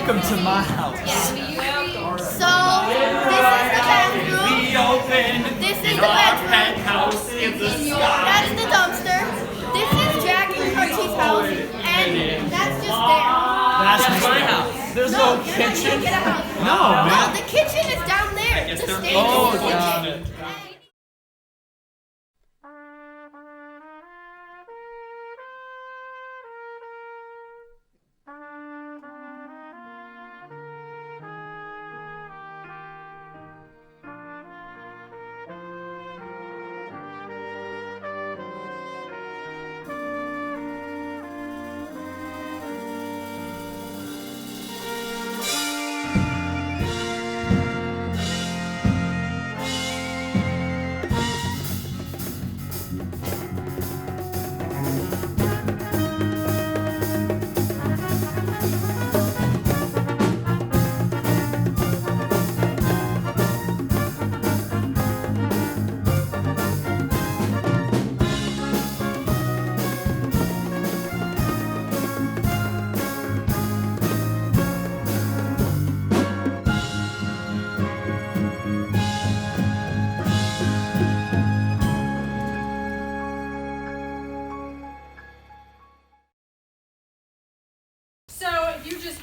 Welcome to my house. So, this is the bathroom. This is the bedroom. Penthouse in the sky. That's the dumpster. This is Jack and Archie's house. And that's just there. That's my house. There's no kitchen. No, man. No, the kitchen is down there. The stage is the kitchen.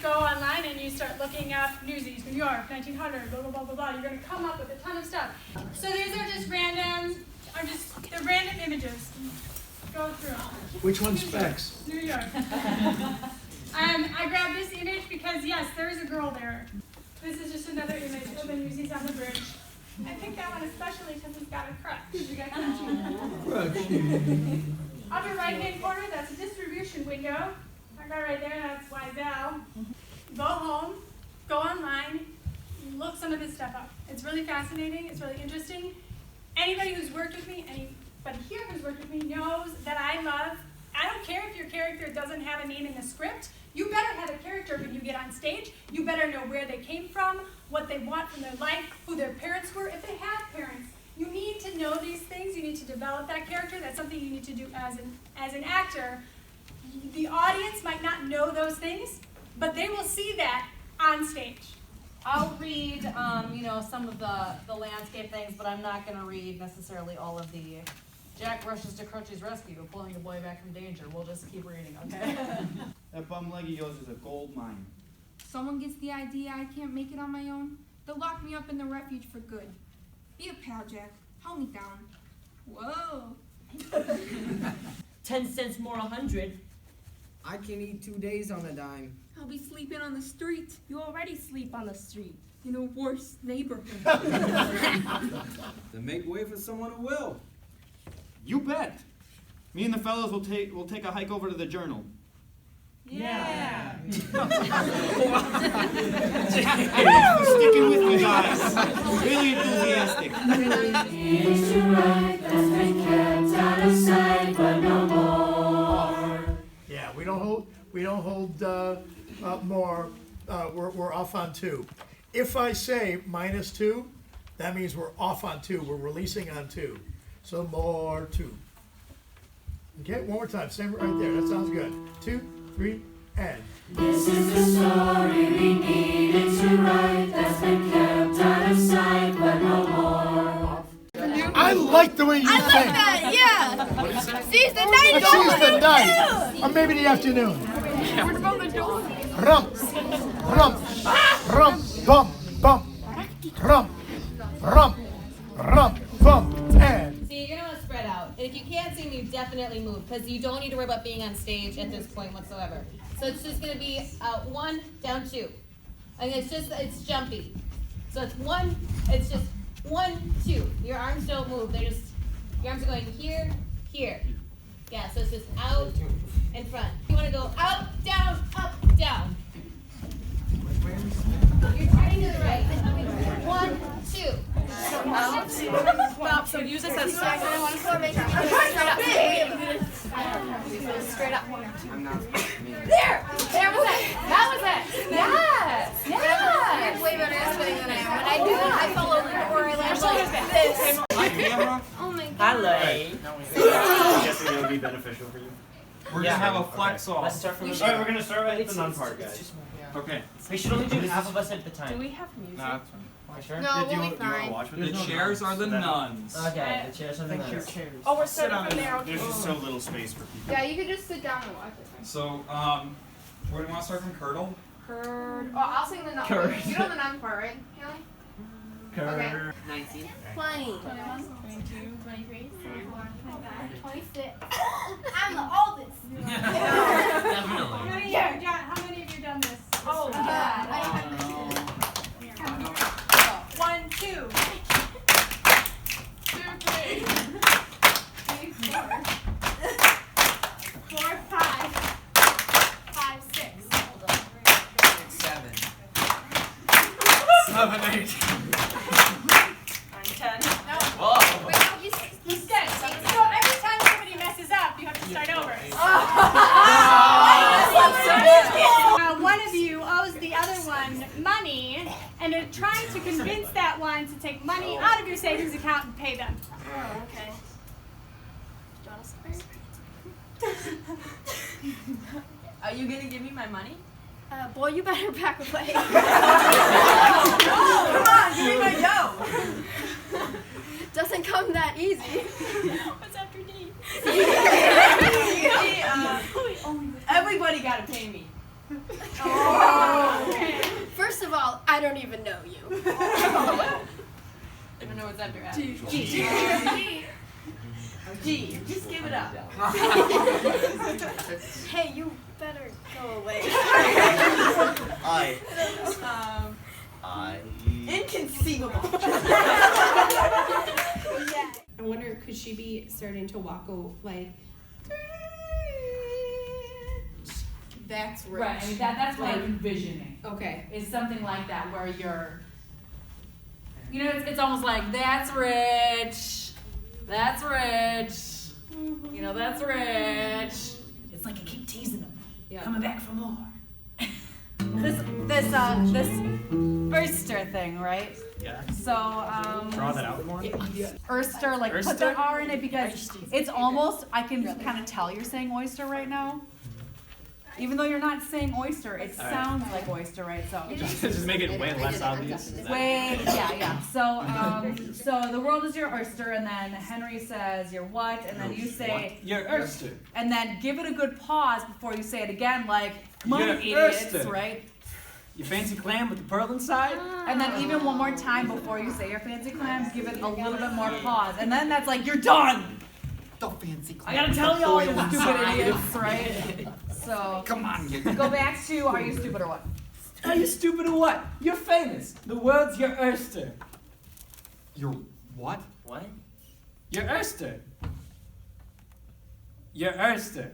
Go online and you start looking up Newsies, New York, 1900, blah, blah, blah, blah, blah. You're going to come up with a ton of stuff. So these are just random, they're random images. Go through. Which one's Specs? New York. I grabbed this image because, yes, there is a girl there. This is just another image of the Newsies on the bridge. I picked that one especially because he's got a crutch. You got crutch. Upper right-hand corner, that's a distribution window. I got right there, that's Wiesel. Go home, go online, look some of this stuff up. It's really fascinating, it's really interesting. Anybody who's worked with me, anybody here who's worked with me knows that I love, I don't care if your character doesn't have a name in the script, you better have a character when you get on stage. You better know where they came from, what they want from their life, who their parents were, if they have parents. You need to know these things, you need to develop that character. That's something you need to do as an actor. The audience might not know those things, but they will see that on stage. I'll read, some of the landscape things, but I'm not going to read necessarily all of the Jack rushes to Crutchy's rescue, pulling the boy back from danger. We'll just keep reading, okay? That bum leg of yours is a gold mine. Someone gets the idea I can't make it on my own, they'll lock me up in the refuge for good. Be a pal, Jack. Hold me down. Whoa. 10 cents more 100. I can eat 2 days on a dime. I'll be sleeping on the street. You already sleep on the street. In a worse neighborhood. Then make way for someone who will. You bet. Me and the fellows will take a hike over to the Journal. Yeah. Sticking with me, guys. Really enthusiastic. It's to right that's been kept out of sight, but no more. Yeah, we don't hold more. We're off on 2. If I say -2, that means we're off on 2. We're releasing on 2. So more 2. Okay, one more time. Same right there. That sounds good. 2, 3, and. This is the story we needed to write that's been kept out of sight, but no more. I like the way you think. I like that, yeah. Seize the night. Seize the night. Or maybe the afternoon. What about the door? Rum, rum, rum, bum, bum. Rum, rum, rum, bum, and. So you're going to want to spread out. And if you can't see me, definitely move, because you don't need to worry about being on stage at this point whatsoever. So it's just going to be 1, down 2. And it's jumpy. So it's 1, it's just 1, 2. Your arms don't move. Your arms are going here, here. Yeah, so it's just out and front. You want to go out, down, up, down. You're turning to the right. 1, 2. Stop, so use this as straight up. Straight up. I'm not There was it. That was it. Yes. Yes. You're way better at spinning than I am. When I do it, I fall over or I land like this. Hi, Lay. I'm guessing that would be beneficial for you. We're gonna have a flex off. Let's start from the Alright, we're gonna start with the nun part, guys. Okay. We should only do half of us at the time. Do we have music? Nah, that's fine. Are you sure? No, Do we'll you be wanna fine. watch with The us? chairs are the nuns. Okay, the chairs are the nuns. Oh, we're starting from there. There's just so little space for people. Yeah, you could just sit down and watch it. So, where do you want to start from? Curdle? Curd. Oh, I'll sing the nun. Curd. You know the nun part, right, Haley? Okay. 19. 20. 21, 22, 23, 24, 25, 26. I'm the oldest. Definitely. How many of you done this? Oh, God. 1, 2, 2, 3, 4, 5, 6. 7. 7, 8. 10. No. Whoa. Wait, no, you said. So every time somebody messes up, you have to start over. One of you owes the other one money, and are trying to convince that one to take money out of your savings account and pay them. Oh, okay. Do you want to start? Are you gonna give me my money? Boy, you better back away. Come on, give me my dough. Doesn't come that easy. What's after D? Everybody gotta pay me. First of all, I don't even know you. I don't know what's after F. G. Just give it up. Hey, you better go away. I. Inconceivable. I wonder, could she be starting to walk like? That's rich. Right, I mean that's what I'm envisioning. Okay. Is something like that where you're, you know, it's almost like that's rich, you know, that's rich. It's like I keep teasing them, coming back for more. This oyster thing, right? Yeah. So Draw that out more. oyster, like put the R in it because it's almost, I can kind of tell you're saying oyster right now. Even though you're not saying oyster, it sounds like oyster, right? So Just make it way less obvious. yeah. So so the world is your oyster, and then Henry says you're what, and then you say Your oyster. and then give it a good pause before you say it again, like come on, Your idiots, oyster. right? You fancy clam with the pearl inside? And then even one more time before you say your fancy clams, give it a little bit more pause, and then that's like you're done. The fancy clam. I gotta tell y'all, you with the stupid foil idiots, right? So Come on, you. go back to are you stupid or what? Are you stupid or what? You're famous. The world's your oyster. Your what? What? Your oyster. Your oyster.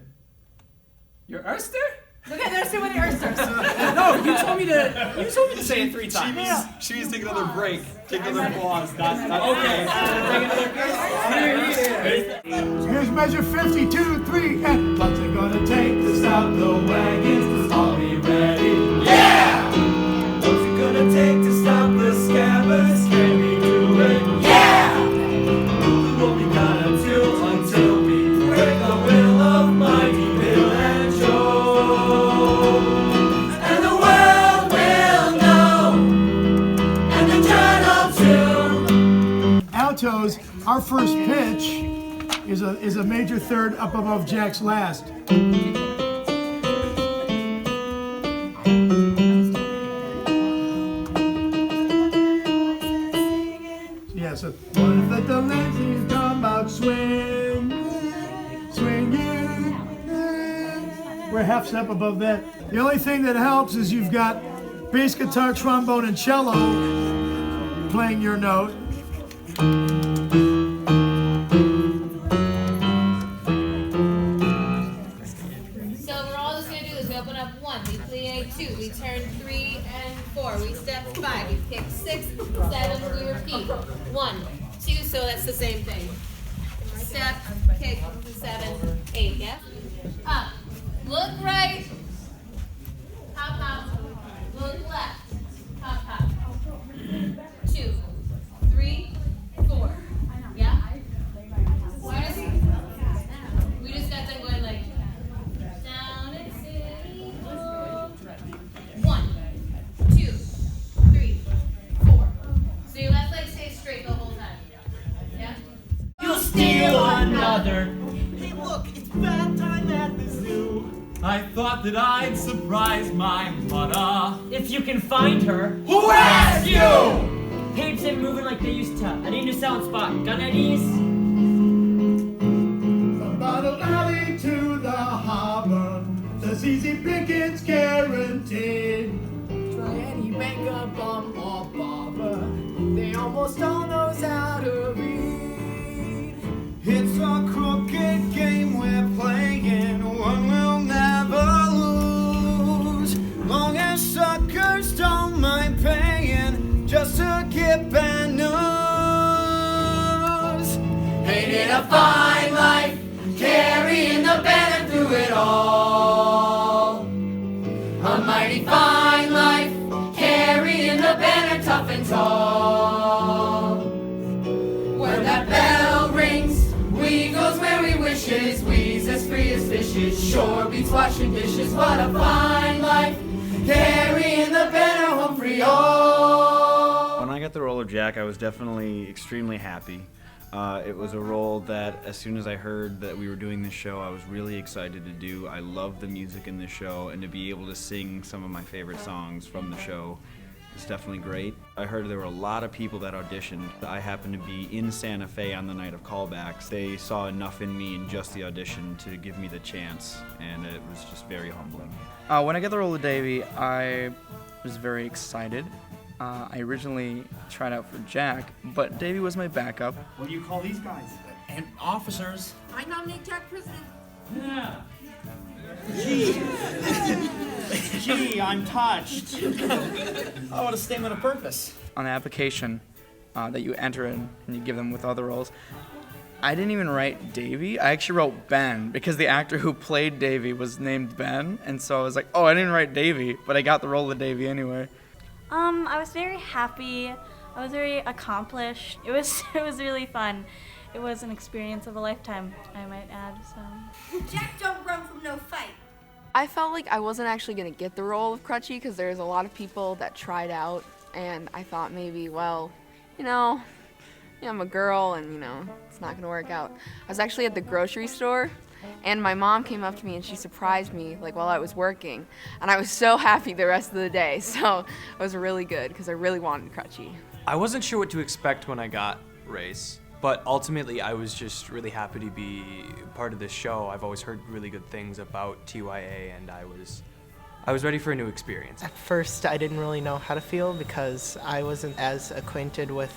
Your oyster? Look at there's too many oysters. No, you told me to say it 3 times. She needs to take another break. Take another pause. Okay. Here's measure 52, 3, and what's it gonna take to stop the wagons? Are we ready? Yeah! What's it gonna take to stop the scabbers? Can we do it? Yeah! What we gotta do until we break the will of mighty Bill and Joe. And the world will know, and the journal too. Altos, our first pitch is a major third up above Jack's last. Yeah, so what if the Delancey's come out swing, swinging? We're half step above that. The only thing that helps is you've got bass guitar, trombone, and cello playing your note. So we're all just gonna do this. We open up 1, we plie 2, we turn 3 and 4, we step 5, we pick 6, 7, we repeat. 1, 2, so that's the same thing. Step, kick, 7, 8, yeah? Up, look right, hop, hop, look left, hop, hop. 2, 3, 4, yeah? Why is we just got them going like other. Hey look, it's bath time at the zoo. I thought that I'd surprise my mother. If you can find her. Who asked you? Papes ain't moving like they used to. I need a new sound spot. Got ideas? From Bottle Alley to the harbor, there's easy pickings guaranteed. Try any banker, bum, or barber, they almost all knows how to read. It's a crooked game we're playing, one we'll never lose. Long as suckers don't mind paying just to get bad news. Ain't it a fine life, carrying the banner through it all? A mighty fine life, carrying the banner tough and tall. When that bell rings, we goes where we wishes, we's as free as fishes, sure beats washing dishes. What a fine life, carrying the banner home for y'all. When I got the role of Jack, I was definitely extremely happy. It was a role that as soon as I heard that we were doing this show, I was really excited to do. I love the music in this show, and to be able to sing some of my favorite songs from the show is definitely great. I heard there were a lot of people that auditioned. I happened to be in Santa Fe on the night of callbacks. They saw enough in me in just the audition to give me the chance, and it was just very humbling. When I got the role of Davey, I was very excited. I originally tried out for Jack, but Davey was my backup. What do you call these guys? And officers. I nominate Jack President. Yeah. Gee, I'm touched. I want a statement of purpose. On the application that you enter in and you give them with other roles, I didn't even write Davey. I actually wrote Ben because the actor who played Davey was named Ben, and so I was like, oh, I didn't write Davey, but I got the role of Davey anyway. I was very happy. I was very accomplished. It was really fun. It was an experience of a lifetime, I might add. So Jack don't run from no fight. I felt like I wasn't actually going to get the role of Crutchy because there's a lot of people that tried out, and I thought maybe, well, I'm a girl and, it's not going to work out. I was actually at the grocery store, and my mom came up to me and she surprised me, while I was working, and I was so happy the rest of the day, so it was really good because I really wanted Crutchy. I wasn't sure what to expect when I got Race, but ultimately I was just really happy to be part of this show. I've always heard really good things about TYA, and I was ready for a new experience. At first, I didn't really know how to feel because I wasn't as acquainted with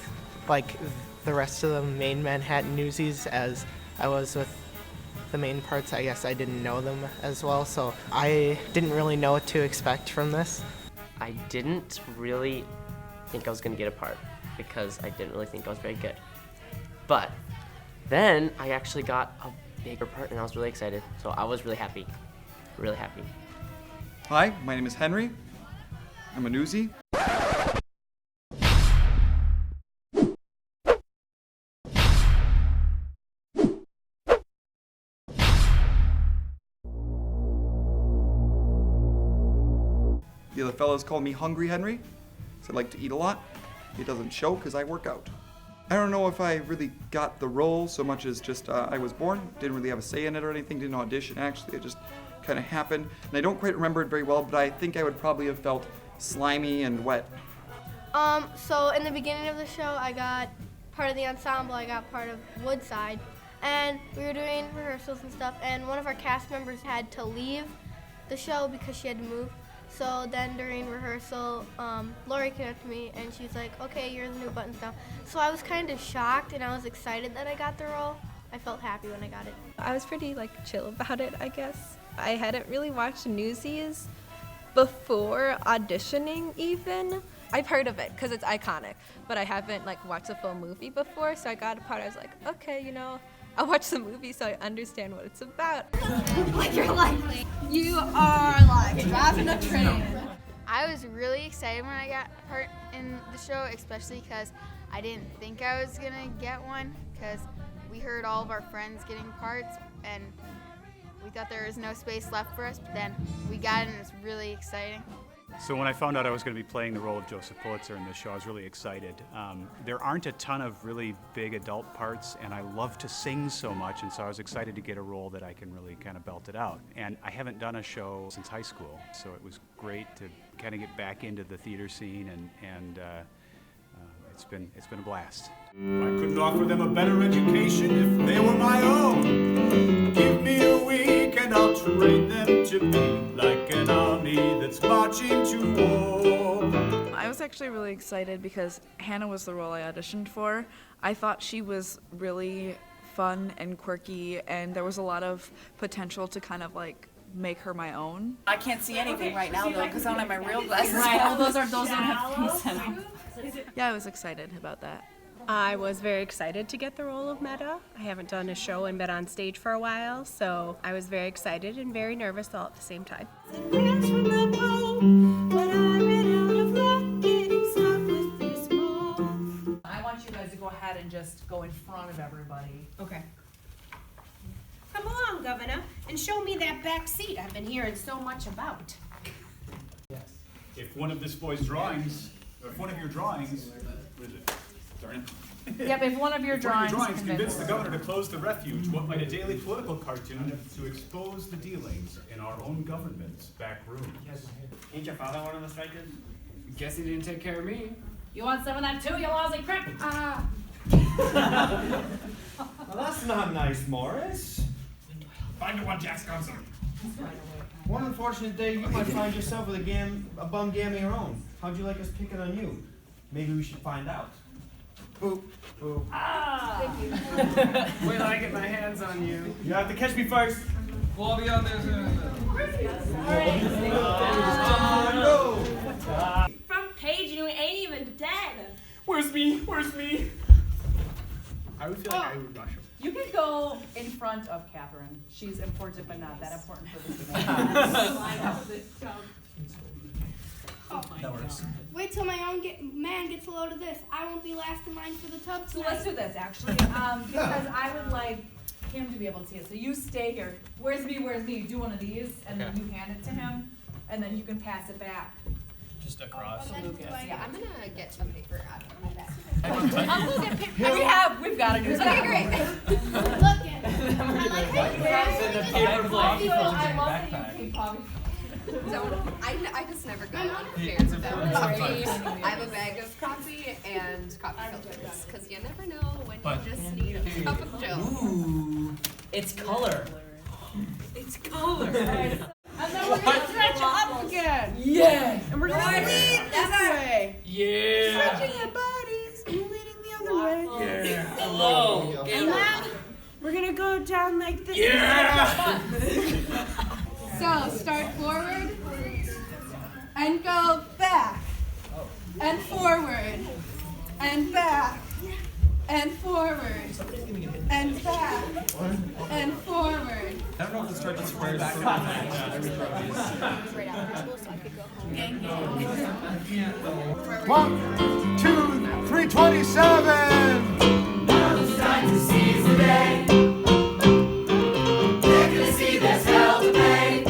the rest of the main Manhattan Newsies as I was with the main parts. I guess I didn't know them as well, so I didn't really know what to expect from this. I didn't really think I was going to get a part because I didn't really think I was very good. But then I actually got a bigger part and I was really excited, so I was really happy. Really happy. Hi, my name is Henry. I'm a newsie. The other fellows call me Hungry Henry, because I like to eat a lot. It doesn't show because I work out. I don't know if I really got the role so much as just I was born, didn't really have a say in it or anything, didn't audition actually, it just kind of happened. And I don't quite remember it very well, but I think I would probably have felt slimy and wet. So in the beginning of the show, I got part of the ensemble, I got part of Woodside, and we were doing rehearsals and stuff, and one of our cast members had to leave the show because she had to move. So then during rehearsal, Lori came up to me and she's like, okay, you're the new buttons now. So I was kind of shocked and I was excited that I got the role. I felt happy when I got it. I was pretty chill about it, I guess. I hadn't really watched Newsies before auditioning even. I've heard of it because it's iconic, but I haven't watched a full movie before, so I got a part. I was like, okay, I'll watch the movie so I understand what it's about. You are driving a train. I was really excited when I got a part in the show, especially because I didn't think I was gonna get one, because we heard all of our friends getting parts and we thought there was no space left for us, but then we got it and it was really exciting. So when I found out I was going to be playing the role of Joseph Pulitzer in this show, I was really excited. There aren't a ton of really big adult parts, and I love to sing so much, and so I was excited to get a role that I can really kind of belt it out. And I haven't done a show since high school, so it was great to kind of get back into the theater scene, and it's been a blast. I couldn't offer them a better education if they were my own. Give me a week and I'll train them to be like an army that's marching to war. I was actually really excited because Hannah was the role I auditioned for. I thought she was really fun and quirky, and there was a lot of potential to kind of like make her my own. I can't see anything right now though because I don't have my real glasses. Right, Oh, those don't have things in them. Yeah, I was excited about that. I was very excited to get the role of Medda. I haven't done a show and been on stage for a while, so I was very excited and very nervous all at the same time. I want you guys to go ahead and just go in front of everybody. Okay. Come along, Governor, and show me that back seat I've been hearing so much about. If one of this boy's drawings, or if one of your drawings, what is it? Darn it. Yep, if one of your drawings convinced the governor to close the refuge, what might a daily political cartoon to expose the dealings in our own government's back room? Yes. Ain't your father one of the strikers? Guess he didn't take care of me. You want some of that too, you lousy prick? Well, that's not nice, Morris. Find the one Jack's concert. One unfortunate day, you might find yourself with a bum game of your own. How'd you like us picking on you? Maybe we should find out. Boop. Boop. Ah! Wait till I get my hands on you. You have to catch me first. Well, I'll be out there soon. Front page and you ain't even dead. Where's me? Where's me? I would feel like I would rush him. You can go in front of Catherine. She's important, but not that important for this event. That works. Wait till my own man gets a load of this. I won't be last in line for the tub So tonight. let's do this, actually, because I would like him to be able to see it. So you stay here. Where's me? Where's me? You do one of these, and then you hand it to him, and then you can pass it back. Just across. To Lucas. Yeah, I'm gonna get some paper out of my bag. I'll go get paper. We got a new Okay, great. I just never go on affairs without coffee. I have a bag of coffee and coffee filters because you never know when you just need a cup of Joe. Ooh, it's color. It's color. And then we're gonna stretch up again. Yeah. And we're gonna lean this way. Yeah. Stretching our bodies and leaning the other way. Yeah. Hello. And then we're gonna go down like this. Yeah. So start forward and go back and forward and back and forward and back and forward. I don't know if the start to square is Right after school, so I could go home. Gang, 1, 2, 327. Now it's time to seize the day. They're gonna see there's hell to pay.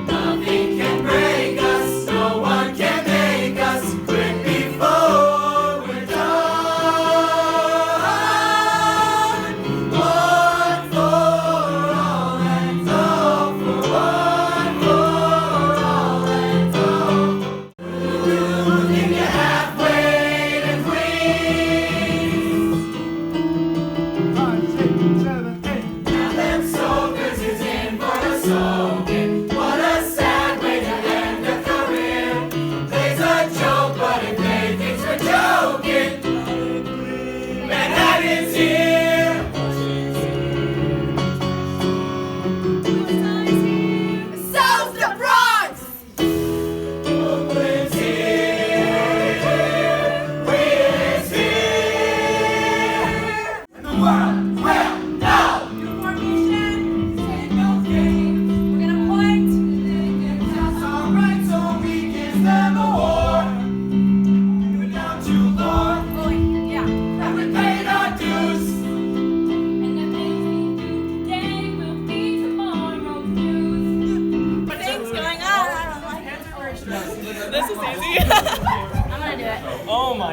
Nothing can break us, no one can make us quit before we're done. One for all and all for one for all and all. You think you're halfway to queen.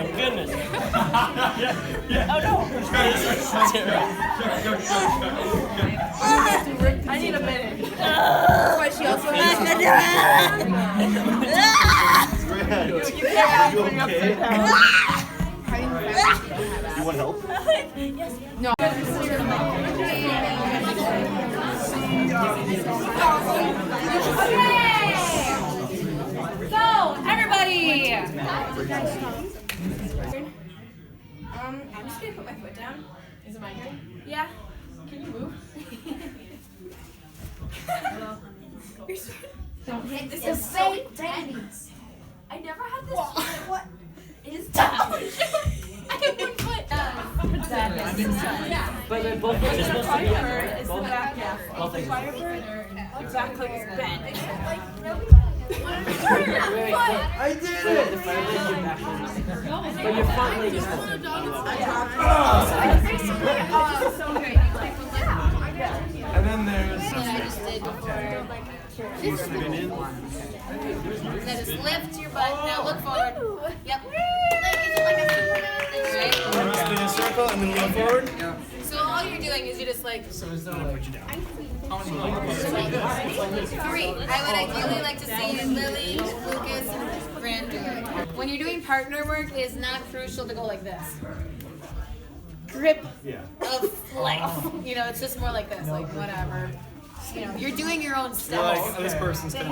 my goodness. Oh no. I need a minute. That's why she also has You want help? Yes. No. So, everybody! I'm just gonna put my foot down. Is it my turn? Yeah. Can you move? Don't hit this is fake tennis. I never had this. What? It is down. I have one foot. But they're both just supposed to be up. Is the back half. Both things. Back foot is bent. I did it! But your front leg is And then there's Then just lift your butt. Now look forward. Yep. Spin a circle and then lean forward. So all you're doing is you just like. So it's not put you down. 3. I would ideally like to see Lily, Lucas, and Grant do it. When you're doing partner work, it is not crucial to go like this. Grip of life. You know, it's just more like this, like whatever. You know, you're doing your own stuff. Like this person's gonna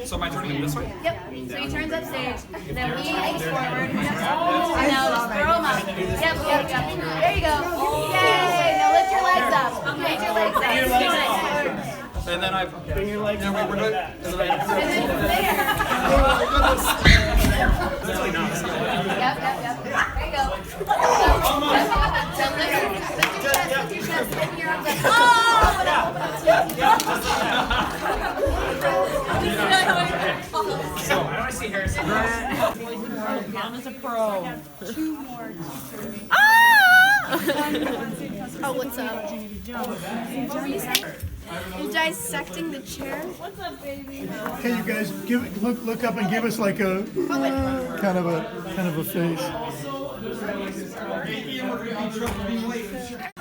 So am I turning this way? Yep. So he turns upstage, then he leans forward. And now just throw him up. Yep. There you go. Yay! Now lift your legs up. Lift your legs up. And then I bring your legs. We're good. And then Yep. There you go. Lift your chest, lift your arms up. So, how do I see Harrison? Mom is a pro. 2 more. Oh, what's up? What were you saying? You're dissecting the chair? What's up, baby? Hey, you guys, look up and give us like a kind of a face.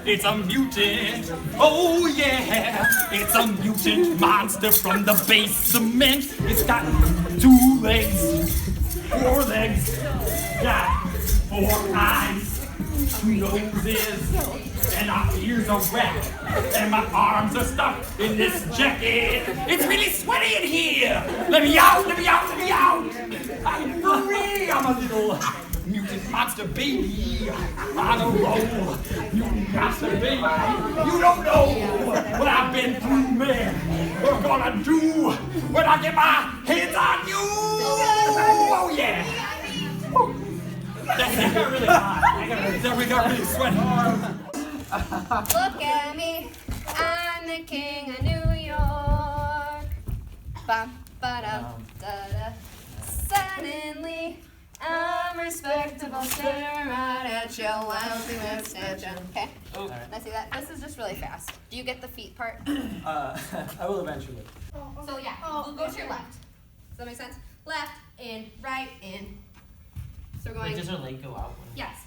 It's a mutant, oh yeah, it's a mutant monster from the basement. It's got 2 legs, 4 legs, got 4 eyes, 2 noses, and our ears are wet, and my arms are stuck in this jacket. It's really sweaty in here. Let me out, let me out, let me out. I'm free, I'm a little mutant monster baby on a roll. Mutant monster baby, you don't know what I've been through, man. What I'm gonna do when I get my hands on you. Oh yeah. That's it. Got really hot. We got really sweaty. Look at me, I'm the king of New York. Bum, ba-dum, da-da. Suddenly, I'm respectable, staring right at your lousy mustache. Okay? Let's see that. This is just really fast. Do you get the feet part? I will eventually. So yeah, we'll go to your left. Does that make sense? Left, in, right, in. So we're going. Does her leg go out? Yes.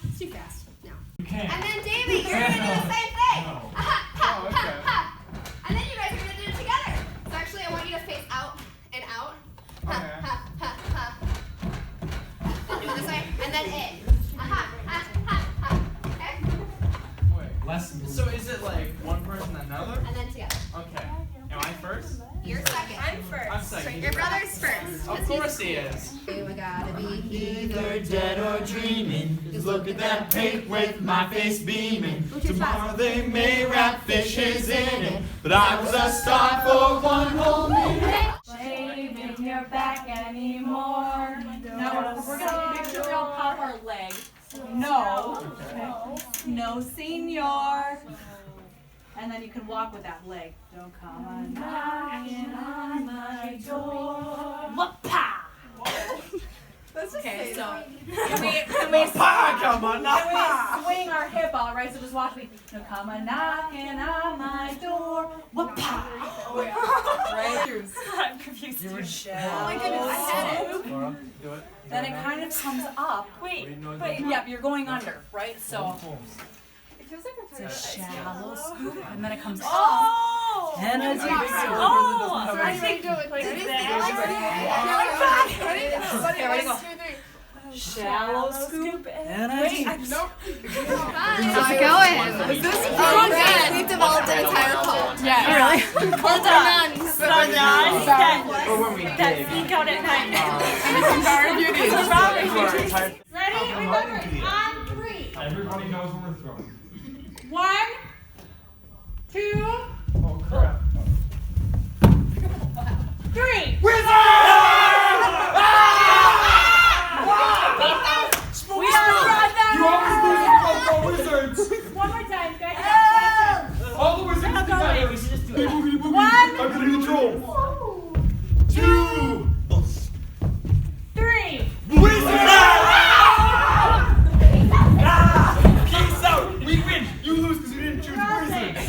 It's too fast. No. Okay. And then Davey, you're gonna do the same thing. And then you guys are gonna do it together. So actually, I want you to face out and out. Then do it this way, and then in. Okay. So is it like one person and another? And then together. Okay. Am I first? You're second. I'm first. I'm second. Your brother's first. Of course he is. I gotta be Either dead or dreaming. Just look at that paint with my face beaming. Tomorrow they may wrap fishes in it, but I was a star for 1 whole minute. Waving your back anymore. No, we're gonna make sure we all pop our leg. No, senor. And then you can walk with that leg. Don't come on knocking on my door. Whoop-pa! Okay, so Come on, can we swing our hip out, right? So just watch me. No, come a knocking on my door. Whoop-pa. Right? I'm confused. Oh my goodness, I had it. Laura, do it. Then it kind of comes up. Wait, yeah, you're going under, right? So it's a shallow scoop, and then it comes up. And as you go. I think do it like this. Ready, go. Shallow scoop and as you go. How's it going? Is this good? We've developed an entire poem. Yeah, really? Well done. Or when we That dig. sneak out at night. Beauties. Ready? Remember, on 3. Everybody knows when we're throwing. 1, 2, Oh crap. 3. We are brothers! You always lose when you go wizards! One more time, guys. All the wizards together! We should just do it. One. I'm gonna control. 2. 3. Peace out! We win! You lose because you didn't choose wizards!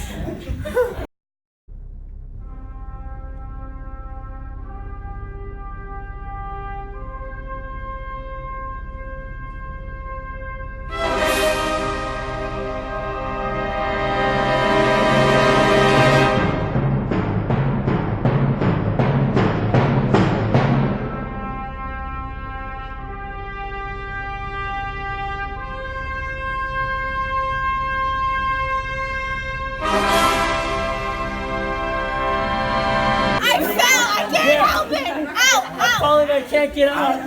I can't get out.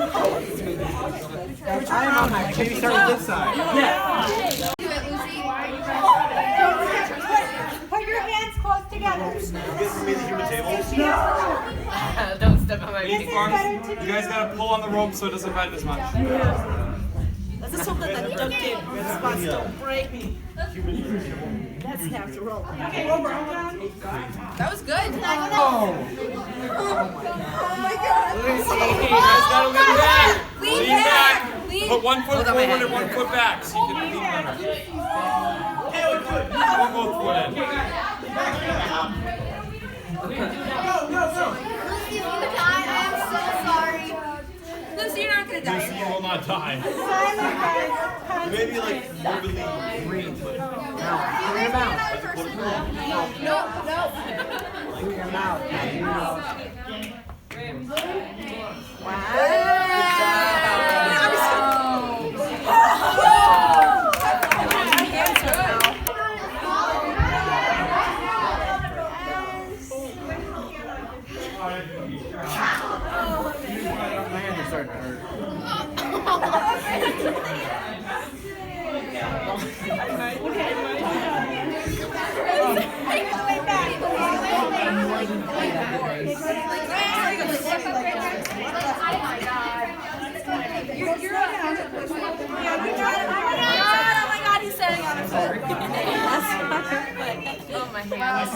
Maybe start with this side. Yeah. Put your hands close together. You guys made the human table? Don't step on my This is better to You guys gotta pull on the rope so it doesn't bend as much. Let's just hope that the duct tape spots don't break. That's half the roll. Okay, That was good. Oh my God. You guys gotta lean back. Lean back. back. Put 1 foot forward and 1 foot back so you can lean better. Put both foot in. Lucy, if you die, I am so sorry. Lucy, you're not gonna die. Lucy, you will not die. Maybe like morbidly green, but Clear your mouth. No. Clear your mouth. my hands are starting to hurt. Oh my God, he's sitting on a foot. Oh my hands.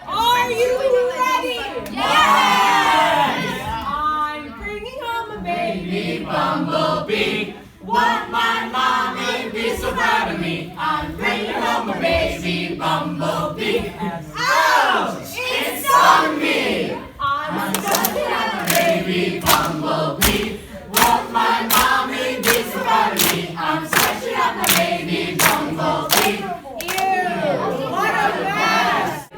Are you ready? Yes! I'm bringing home a baby Bumblebee, want my mommy be so proud of me. I'm bringing home a baby bumblebee. Ouch! It stung me. I'm such a baby bumblebee. Want my mommy be so proud of me. I'm such a baby bumblebee. What a mess!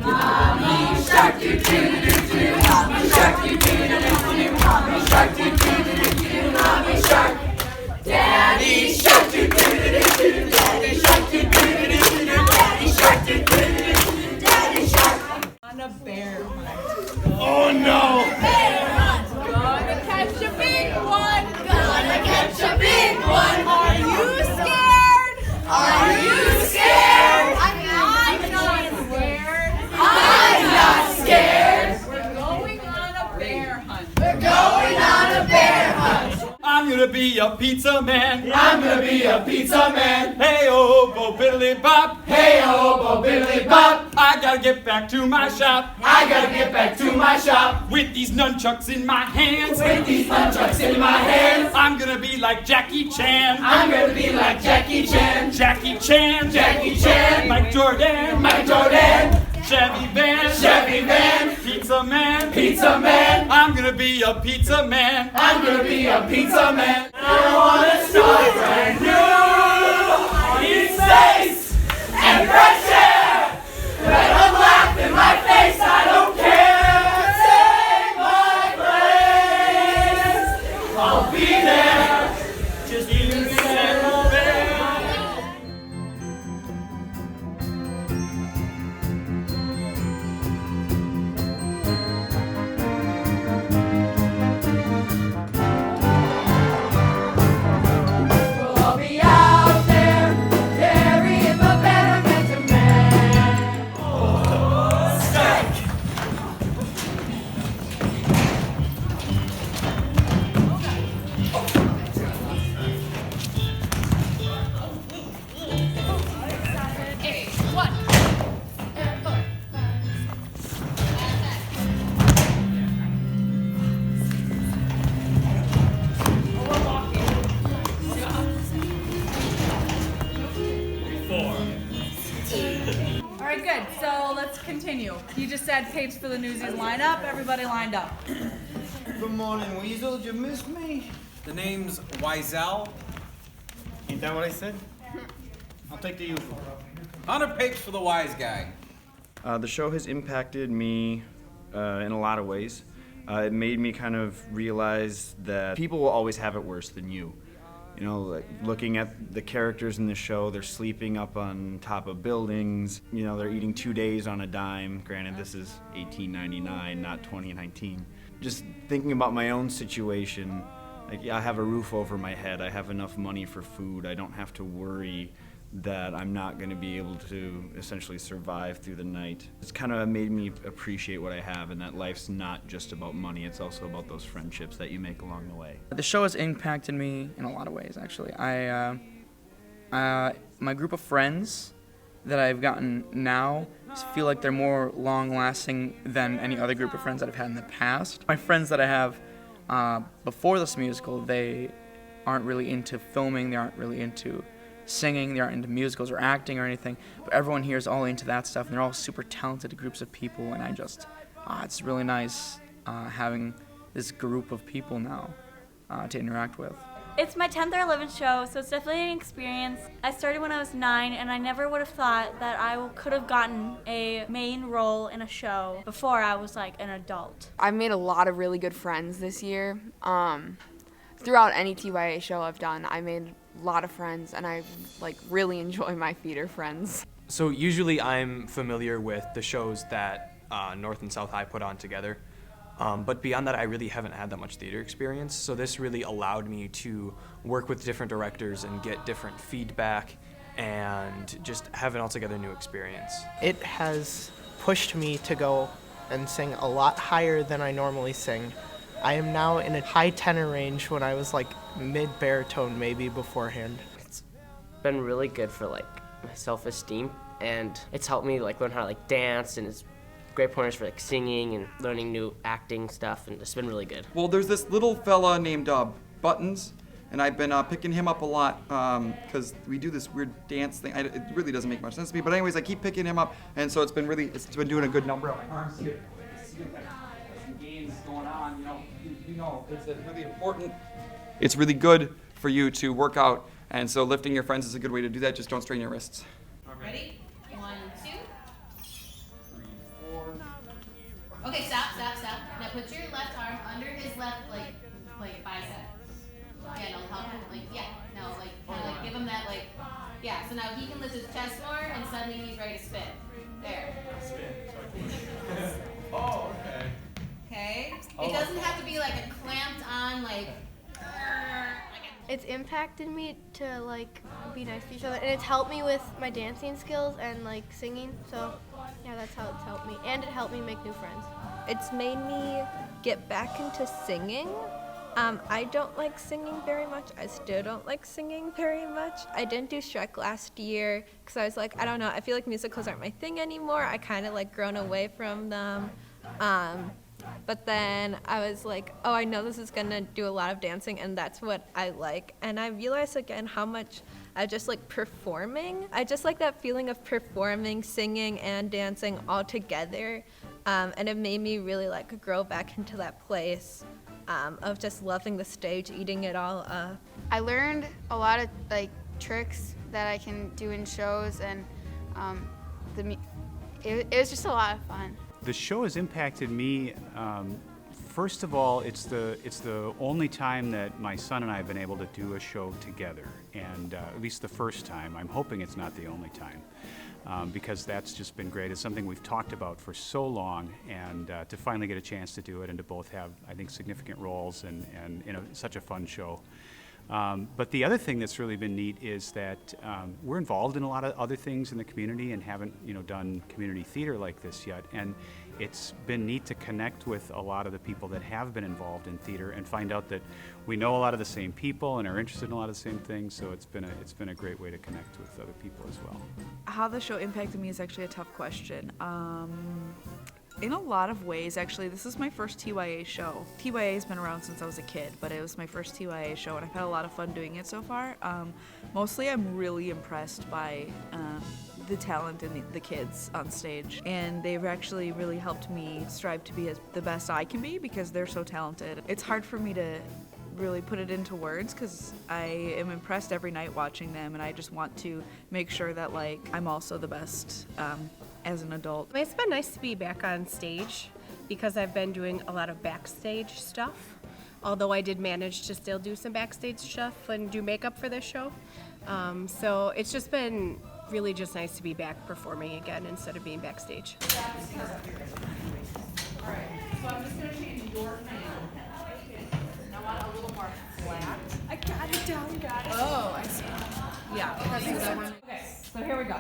Mommy shark doo doo doo doo. Mommy shark doo doo doo doo. Mommy shark doo doo doo doo. Mommy shark. Daddy shark doo doo doo doo. Daddy shark doo doo doo doo. Daddy shark doo doo doo. gonna be a pizza man. I'm gonna be a pizza man. Hey-oh, bo-biddly-bop. Hey-oh, bo-biddly-bop. I gotta get back to my shop. I gotta get back to my shop. With these nunchucks in my hands. With these nunchucks in my hands. I'm gonna be like Jackie Chan. I'm gonna be like Jackie Chan. Jackie Chan. Jackie Chan. Mike Jordan. Mike Jordan. Chevy van. Chevy van. Pizza man. Pizza man. I'm gonna be a pizza man. I'm gonna be a pizza man. I wanna start brand new. Need space and fresh air. Let them laugh in my face. I don't care. Take my place. I'll be there. Just you settle there. I'll be out there carrying the betterment of man. Oh, Stag. Okay, 1, 4. All right, good. So let's continue. You just said tapes for the Newsies line up. Everybody lined up. Good morning, Weasel. Did you miss me? The name's Wiesel. Ain't that what I said? I'll take the usual. 100 papes for the wise guy. The show has impacted me in a lot of ways. It made me kind of realize that people will always have it worse than you. You know, like looking at the characters in the show, they're sleeping up on top of buildings. You know, they're eating 2 days on a dime. Granted, this is 1899, not 2019. Just thinking about my own situation, like I have a roof over my head, I have enough money for food, I don't have to worry that I'm not going to be able to essentially survive through the night. It's kind of made me appreciate what I have, and that life's not just about money, it's also about those friendships that you make along the way. The show has impacted me in a lot of ways, actually. My group of friends that I've gotten now feel like they're more long-lasting than any other group of friends that I've had in the past. My friends that I have before this musical, they aren't really into filming, they aren't really into singing, they aren't into musicals or acting or anything, but everyone here is all into that stuff, and they're all super talented groups of people, and I just, it's really nice having this group of people now to interact with. It's my 10th or 11th show, so it's definitely an experience. I started when I was 9, and I never would have thought that I could have gotten a main role in a show before I was like an adult. I've made a lot of really good friends this year. Throughout any TYA show I've done, I made a lot of friends, and I really enjoy my theater friends. So usually I'm familiar with the shows that North and South High put on together. But beyond that, I really haven't had that much theater experience, so this really allowed me to work with different directors and get different feedback and just have an altogether new experience. It has pushed me to go and sing a lot higher than I normally sing. I am now in a high tenor range when I was like mid-baritone maybe beforehand. It's been really good for like my self-esteem, and it's helped me like learn how to like dance, and it's great pointers for like singing and learning new acting stuff, and it's been really good. Well, there's this little fella named Buttons, and I've been picking him up a lot because we do this weird dance thing. It really doesn't make much sense to me, but anyways, I keep picking him up, and so it's been doing a good number on my arms here. Some gains going on, you know, it's really important. It's really good for you to work out, and so lifting your friends is a good way to do that. Just don't strain your wrists. Ready? 1, 2. Okay, stop. Now put your left arm under his left bicep. Yeah, no, help him, kind of give him that, yeah, so now he can lift his chest more, and suddenly he's ready to spin. There. Oh, okay. Okay? It doesn't have to be like a clamped on, It's impacted me to be nice to each other, and it's helped me with my dancing skills and singing, so yeah, that's how it's helped me, and it helped me make new friends. It's made me get back into singing I don't like singing very much. I still don't like singing very much. I didn't do Shrek last year because I was like, I don't know, I feel like musicals aren't my thing anymore. I kind of like grown away from them. But then I was like, oh, I know this is gonna do a lot of dancing and that's what I like. And I realized again how much I just like performing. I just like that feeling of performing, singing, and dancing all together. And it made me really like grow back into that place of just loving the stage, eating it all up. I learned a lot of like tricks that I can do in shows, and it was just a lot of fun. The show has impacted me. First of all, it's the only time that my son and I have been able to do a show together, and at least the first time. I'm hoping it's not the only time. Because that's just been great. It's something we've talked about for so long, and to finally get a chance to do it and to both have, I think, significant roles and such a fun show. But the other thing that's really been neat is that we're involved in a lot of other things in the community and haven't done community theater like this yet. And it's been neat to connect with a lot of the people that have been involved in theater and find out that we know a lot of the same people and are interested in a lot of the same things. So it's been a great way to connect with other people as well. How the show impacted me is actually a tough question. In a lot of ways, actually, this is my first TYA show. TYA has been around since I was a kid, but it was my first TYA show, and I've had a lot of fun doing it so far. Mostly, I'm really impressed by the talent in the kids on stage, and they've actually really helped me strive to be the best I can be because they're so talented. It's hard for me to really put it into words because I am impressed every night watching them, and I just want to make sure that I'm also the best as an adult. It's been nice to be back on stage because I've been doing a lot of backstage stuff, although I did manage to still do some backstage stuff and do makeup for this show. So it's just been really just nice to be back performing again instead of being backstage. All right, so I'm just going to change your fan. I want a little more flat. I got it down, got it. Oh, I see. Yeah. Okay, so here we go.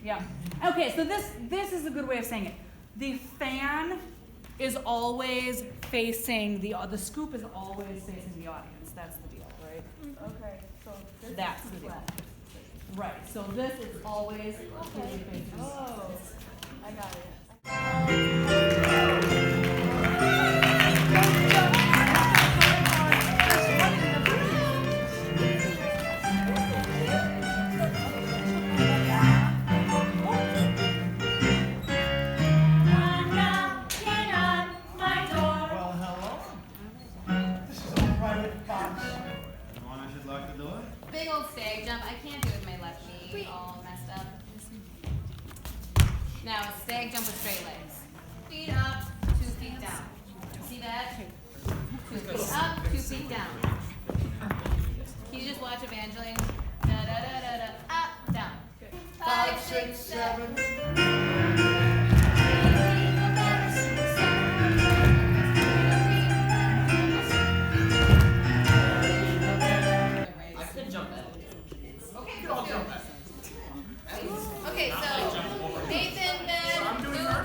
Yeah. Okay, so this is a good way of saying it. The fan is always facing the scoop is always facing the audience. That's the deal, right? Okay. So that's the deal. Right. So this is always facing. Oh, I got it. Big old stag jump. I can't do it with my left knee all messed up. Now, stag jump with straight legs. Feet up, 2 feet down. See that? 2 feet up, 2 feet down. Can you just watch Evangeline? Da da da da da. Up, down. 5, 6, 7. Okay, so Nathan, then I'm doing her.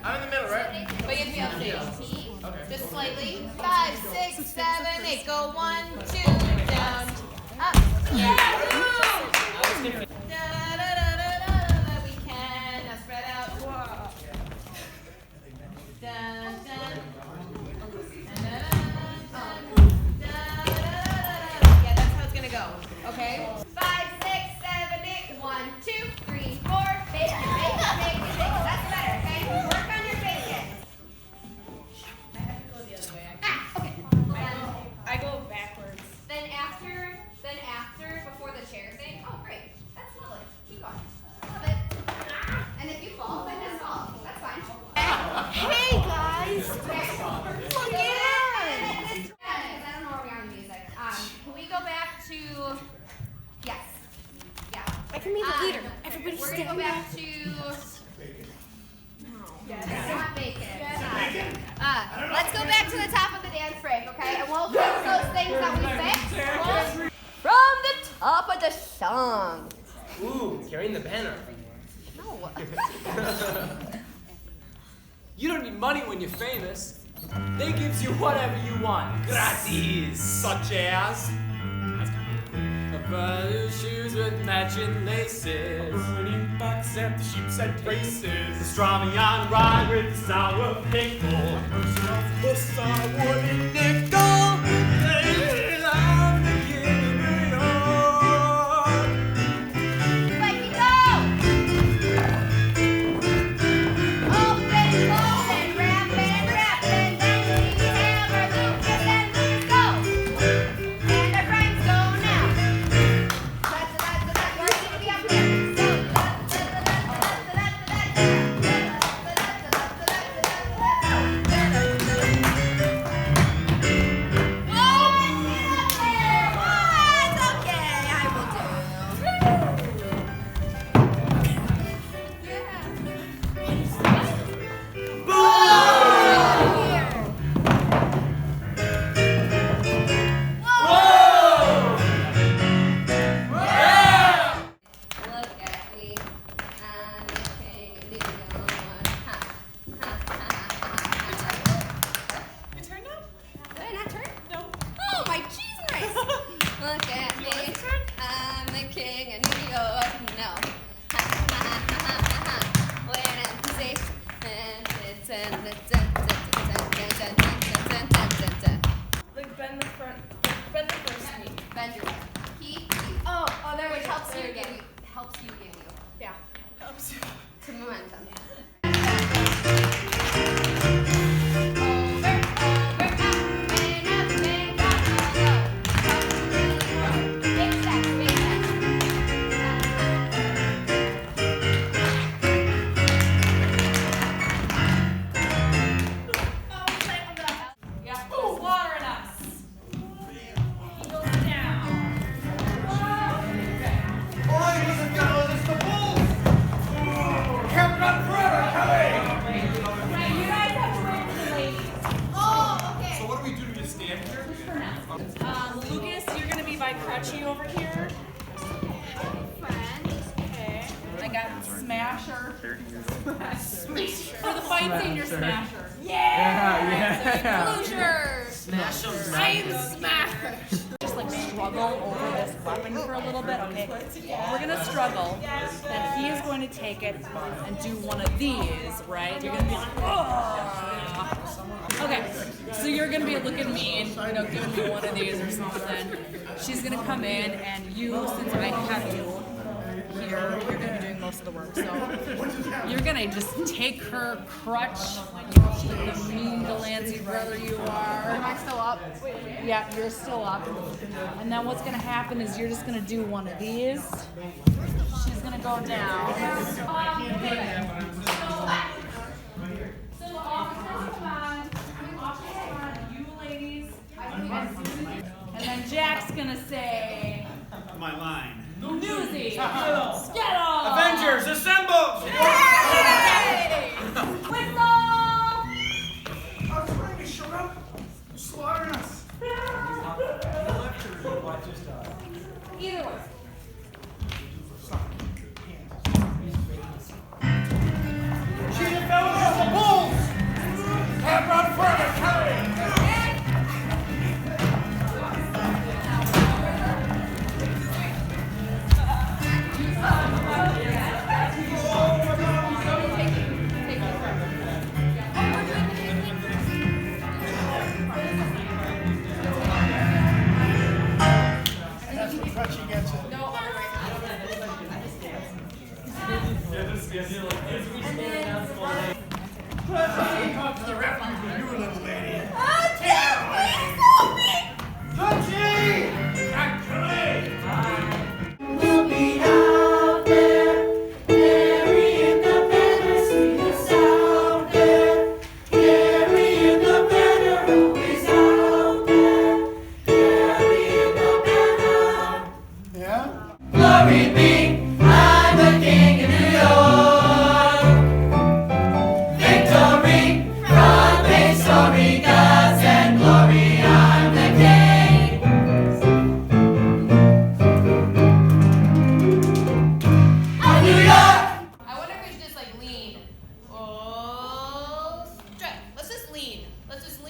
I'm in the middle, right? But you have to be up stage. Okay. Just slightly. 5, 6, 7, 8. Go 1, 2, down, up. Yeah. Da da da da da. We can. Now spread out. Whoa. Dun dun. Yeah, that's how it's gonna go. Okay. 5, 6, 7, 8. 1, 2, 3, 4. Bacon, bacon, bacon, bacon. That's better, okay? Work on your bacon. I have to go the other way. Okay. I go backwards. Then after, before the chair thing. Oh, great. That's lovely. Keep going. Love it. And if you fall, then just fall. That's fine. Hey, guys. Look at it. I don't know where we are in music. Can we go back to... Yes. Yeah. I can be the leader. Everybody We're stand going to go back up. to... Not bacon. Let's go back to the top of the dance break, okay? And we'll fix those things that we fixed. From the top of the song. Ooh, carrying the banner. No. You don't need money when you're famous. They gives you whatever you want. Gratis. Such as a pair of shoes with matching laces. Burning bucks at the sheepshead races. Pastrami on rye with the sour pickle. Personal puss on a wooden nickel. Hey, I'm the king of New York. Mikey, go! Open, open, rapping, rapping. Then we have our Lucas and Lucas go. And our friends go now. We're gonna be up there. Like bend the first knee. Bend your key. Oh, there which helps you give you. Helps you give you. Yeah. Helps you. To momentum. Yeah. Who's watering us? He goes down. Boys and girls, it's the Bulls! Can't run forever, Kelly! Right, you guys have to wait for the ladies. Oh, okay. So what do we do to just stand here? Lucas, you're gonna be by Crutchy over here. Okay. I got Smasher. Smasher. For the fight scene, you're Smasher. Yeah. Closure. Smash 'em. I'm Smasher. Just like struggle over this weapon for a little bit, okay? We're gonna struggle. Then he is going to take it and do one of these, right? You're gonna be like, oh. Okay, so you're gonna be looking mean, giving me one of these or something. She's gonna come in, and you, since I have you here, you're gonna be doing most of the work. So you're gonna just take her crutch, like the mean Delancey brother you are. Am I still up? Yeah, you're still up. And then what's gonna happen is you're just gonna do one of these. She's gonna go down. So officers come on, you ladies, and then Jack's gonna say, My line. Newsies, skittle! Avengers, assemble! Whistle! I was ready to shut up. You're slaughtering us. Either way. Cheetah fellas, the Bulls! Can't run forever, Kelly! That's what Crutchy gets it. No, all right. Talk to the referee, you little lady. We'll be out there, carrying the banner, see us out there, carrying the banner, always out there, carrying the banner. Yeah? Glory be, I'm the king of New York. Victory from history, gods and glory, I'm the king. Of New York. I wonder if we should just like lean. Oh, straight. Let's just lean. Let's just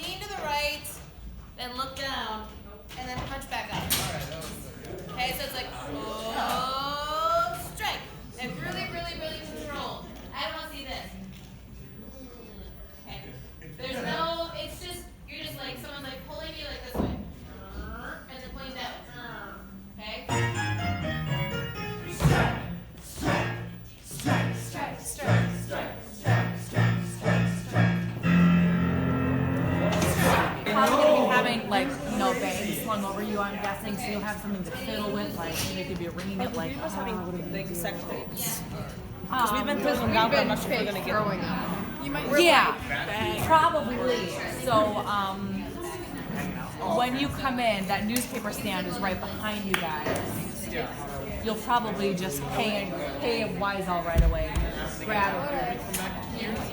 you, I'm guessing, so you'll have something to fiddle with, like maybe could be ringing it like. Big sex tapes. Because we've been fizzling out, but I'm not sure we're gonna get growing up. Yeah, probably. So when you come in, that newspaper stand is right behind you guys. You'll probably just pay Wiesel right away. Grab it.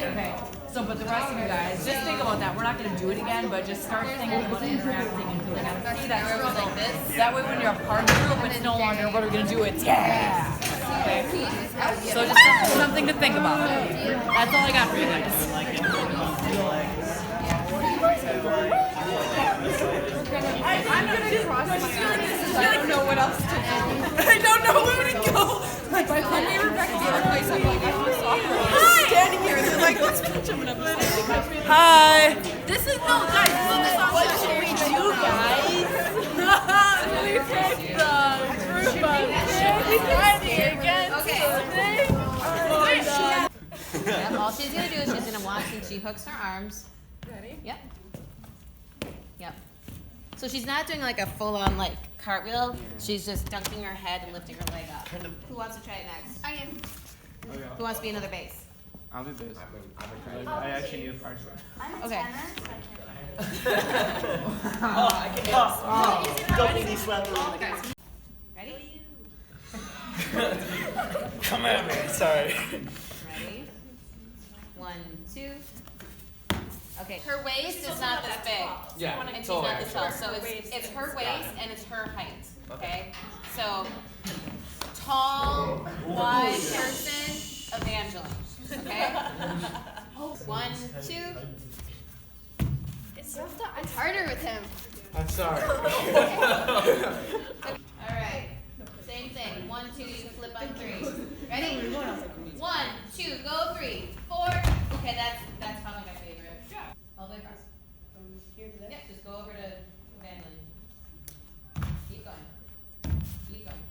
Okay. So, but the rest of you guys, just think about that. We're not going to do it again, but just start thinking about interacting and doing it. See that circle like this? That way, when you're a part of the group, it's no longer what are we going to do? It's yeah. Okay. So just something to think about. That's all I got for you guys. I'm gonna cross my arms. I don't know what else to do. I don't know where to go. Like my neighbor back at the other place, I'm like, I feel so awkward. I'm standing here and they're like, let's catch him and I'm like, hi. This is no guys. What should we do, guys? We picked the group of ready against Yep, all she's gonna do is she's gonna watch and she hooks her arms. Ready? Yep. Yep. So she's not doing like a full-on like cartwheel. She's just dunking her head and lifting her leg up. Who wants to try it next? I am. Who wants to be another bass? I'll do this. I actually need a part for it. Okay. I can do this. Don't be slap Ready? Come at me. Sorry. Ready? 1, 2. Okay, her waist is not this big. Yeah, And she's totally. not this tall. So it's her waist and it's her height. Okay? So tall, wide person, Evangeline. Okay? 1, 2. It's harder with him. I'm sorry. Alright. Same thing. 1, 2, you flip on 3. Ready? 1, 2, go 3, 4. Okay, that's probably my favorite. All the way across. From here to there? Yep, just go over to Evangeline. Keep going. Keep going.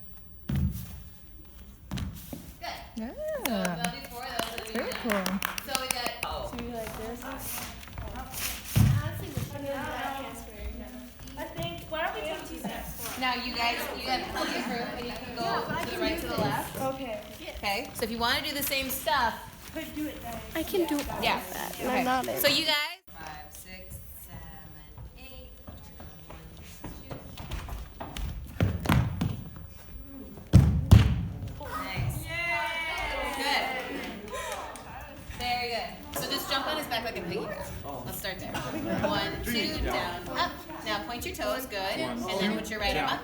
Good. Yeah. So that'll be 4 of those. Very cool. So we got. So you like this? I think, why don't we do 2 sets? Now you guys, you have plenty of room and you can go to the right, to the left. Okay. Okay, so if you want to do the same stuff. Could do it then. I can do all Yeah. of that. Okay. And I'm not able. So you guys. 5, 6, 7, 8. 1, 2. Nice. Good. Very good. So just jump on his back like a piggyback. Let's start there. 1, 2, down, up. Now point your toes, good. And then put your right arm up.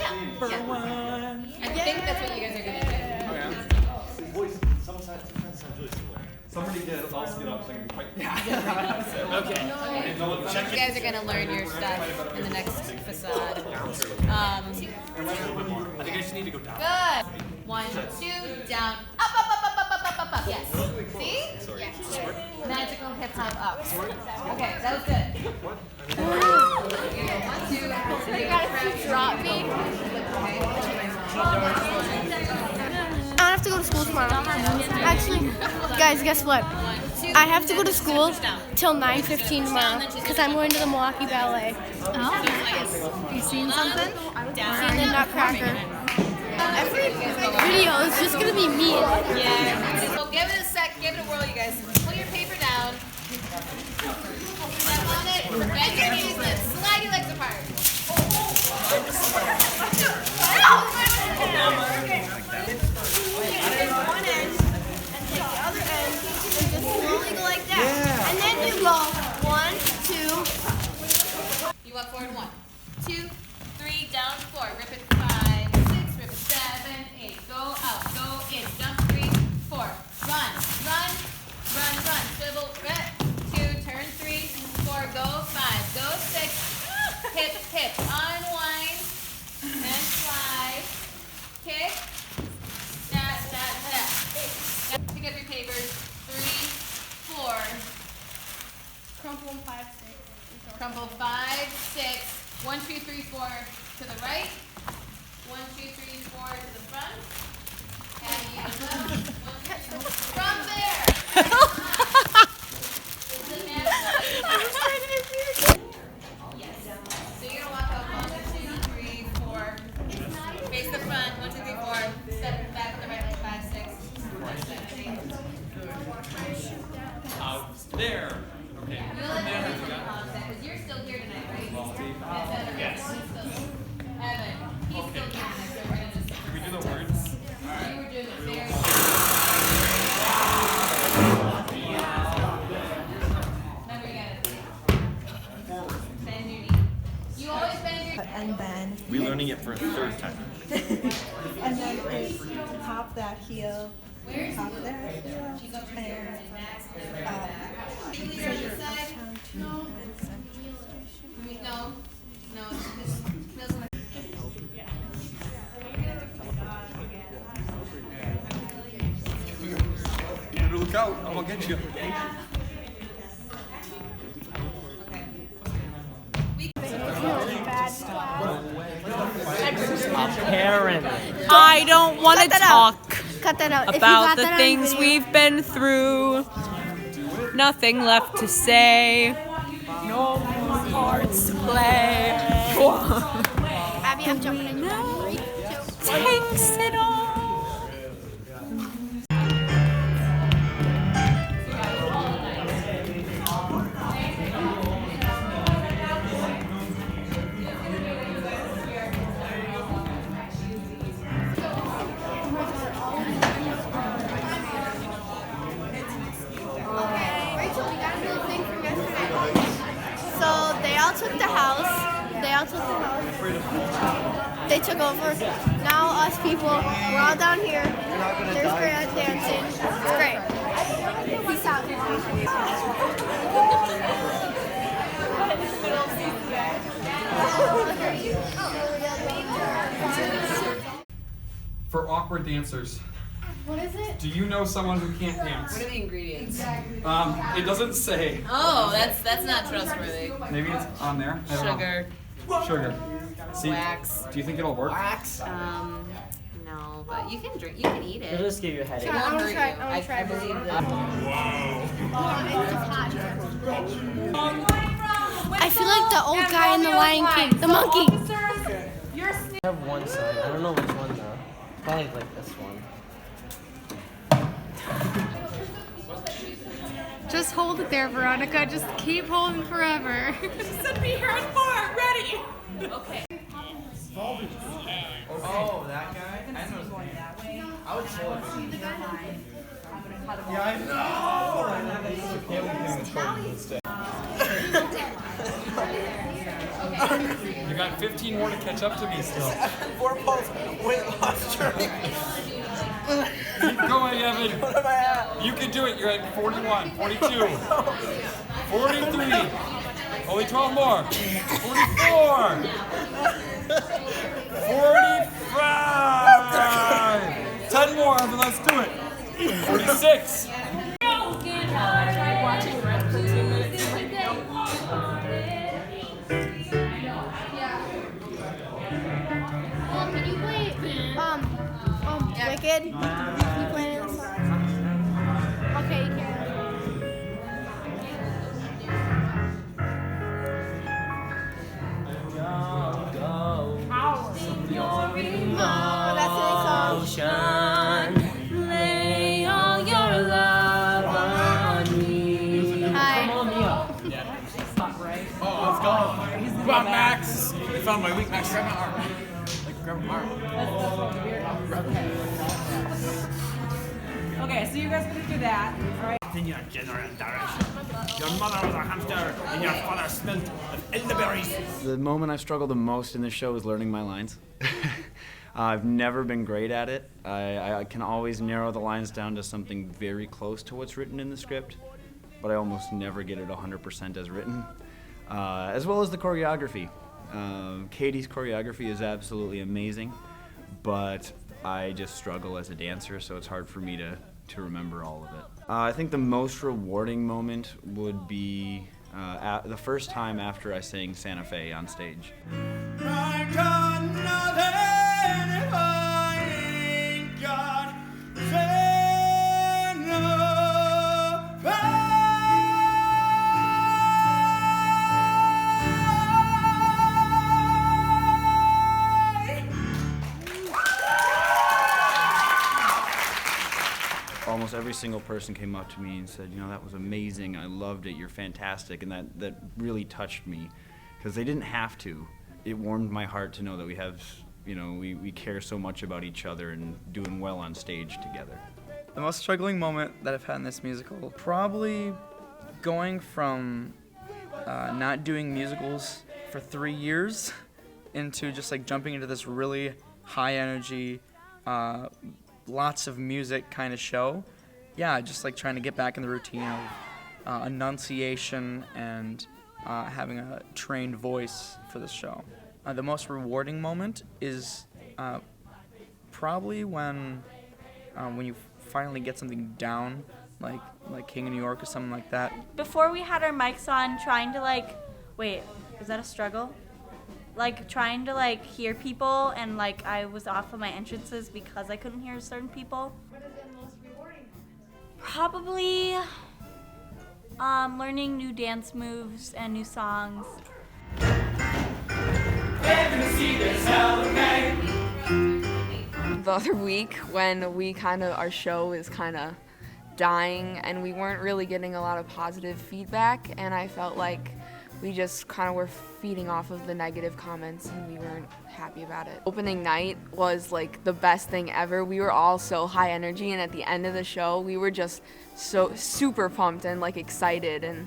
Yeah. I think that's what you guys are gonna do. Somebody get else get up so I can fight. Okay. You guys are gonna learn your stuff in the next facade. I think I just need to go down. Good. 1, 2, down, up, up, up, up, up, up, up, up. Yes. See? Yes. Magical hip hop up. Okay, that was good. 1, 2, 3. Drop me. I don't have to go to school tomorrow. Actually, guys, guess what? I have to go to school till 9:15 tomorrow because I'm going to the Milwaukee Ballet. Oh, nice. You seen something? Seen the Nutcracker. Every video is just gonna be me. Yeah. So give it a sec, give it a whirl, you guys. Pull your paper down. Step on it, bend your knees, and slide your legs apart. One end and take the other end and just slowly go like that. And then you go 1, 2. You want forward 1, 2, 3, down 4. Rip it 5, 6, rip it 7, 8. Go out, go in, jump 3, 4. Run, run, run, run. Swivel, rep. 2, turn 3, 4, go 5, go 6. Hip, hip, unwind, and slide. Kick. Snap, snap, snap. Pick up your papers. 3, 4. Crumple 5, 6. Crumple 5, 6. 1, 2, 3, 4 to the right. 1, 2, 3, 4 to the front. And you go. From there. Yes. So you're gonna walk out 1, relearning it for a third time. And then it's pop that heel, pop that heel, and so you're uptown to Look out, I'm gonna get you. I don't want to talk Cut that out. If you about got the that on things video- we've been through. Nothing left to say. No more parts to play. Abby, I'm jumping in. Takes it all. So they all took the house. They took over. Now us people, we're all down here. There's Grant dancing. It's great. Peace out. For awkward dancers, What is it? do you know someone who can't dance? What are the ingredients? It doesn't say. Oh, that's not trustworthy. Maybe it's on there. I don't know. Sugar. Sugar. See, Wax. do you think it'll work? Wax. No, but you can drink. You can eat it. It'll just give you a headache. It won't I wanna hurt try- you. I wanna try I believe it. that. I feel like the old guy in the Lion King, the monkey. I have one side. I don't know which one though. Probably like this one. Just hold it there, Veronica. Just keep holding forever. Send me here at 4. Ready. Okay. Oh, that guy? I know his name. I would show it. Yeah, I know! You got 15 more to catch up to me still. 4 pulse weight loss journey. Keep going, Evan. What am I at? You can do it. You're at 41, 42, 43. Only 12 more. 44. 45. 10 more, Evan. Let's do it. 46. Can you play Wicked? Can you play it? Okay, you can. Oh, that's a song. Lay all your love on me. Hi. Oh, let's go. Come on, Max. I found my weakness. Grab my arm. Grab my arm. Okay, so you guys are gonna do that. All right. In your general direction. Your mother was a hamster, and your father smelt of elderberries. The moment I struggle the most in this show is learning my lines. I've never been great at it. I can always narrow the lines down to something very close to what's written in the script, but I almost never get it 100% as written. As well as the choreography. Katie's choreography is absolutely amazing, but I just struggle as a dancer, so it's hard for me to remember all of it. I think the most rewarding moment would be the first time after I sang Santa Fe on stage. I got nothing if I ain't got Santa Fe. Almost every single person came up to me and said, you know, that was amazing, I loved it, you're fantastic, and that really touched me, because they didn't have to. It warmed my heart to know that we have, you know, we care so much about each other and doing well on stage together. The most struggling moment that I've had in this musical, probably going from not doing musicals for 3 years into just like jumping into this really high energy, lots of music kind of show. Yeah, just like trying to get back in the routine of enunciation and having a trained voice for this show. The most rewarding moment is probably when you finally get something down, like King of New York or something like that. Before we had our mics on, trying to like, wait, is that a struggle? Like trying to like hear people, and like I was off of my entrances because I couldn't hear certain people. What is the most rewarding? Probably learning new dance moves and new songs. The other week when our show is kind of dying and we weren't really getting a lot of positive feedback, and I felt like we just kind of were feeding off of the negative comments and we weren't happy about it. Opening night was like the best thing ever. We were all so high energy, and at the end of the show we were just so super pumped and like excited, and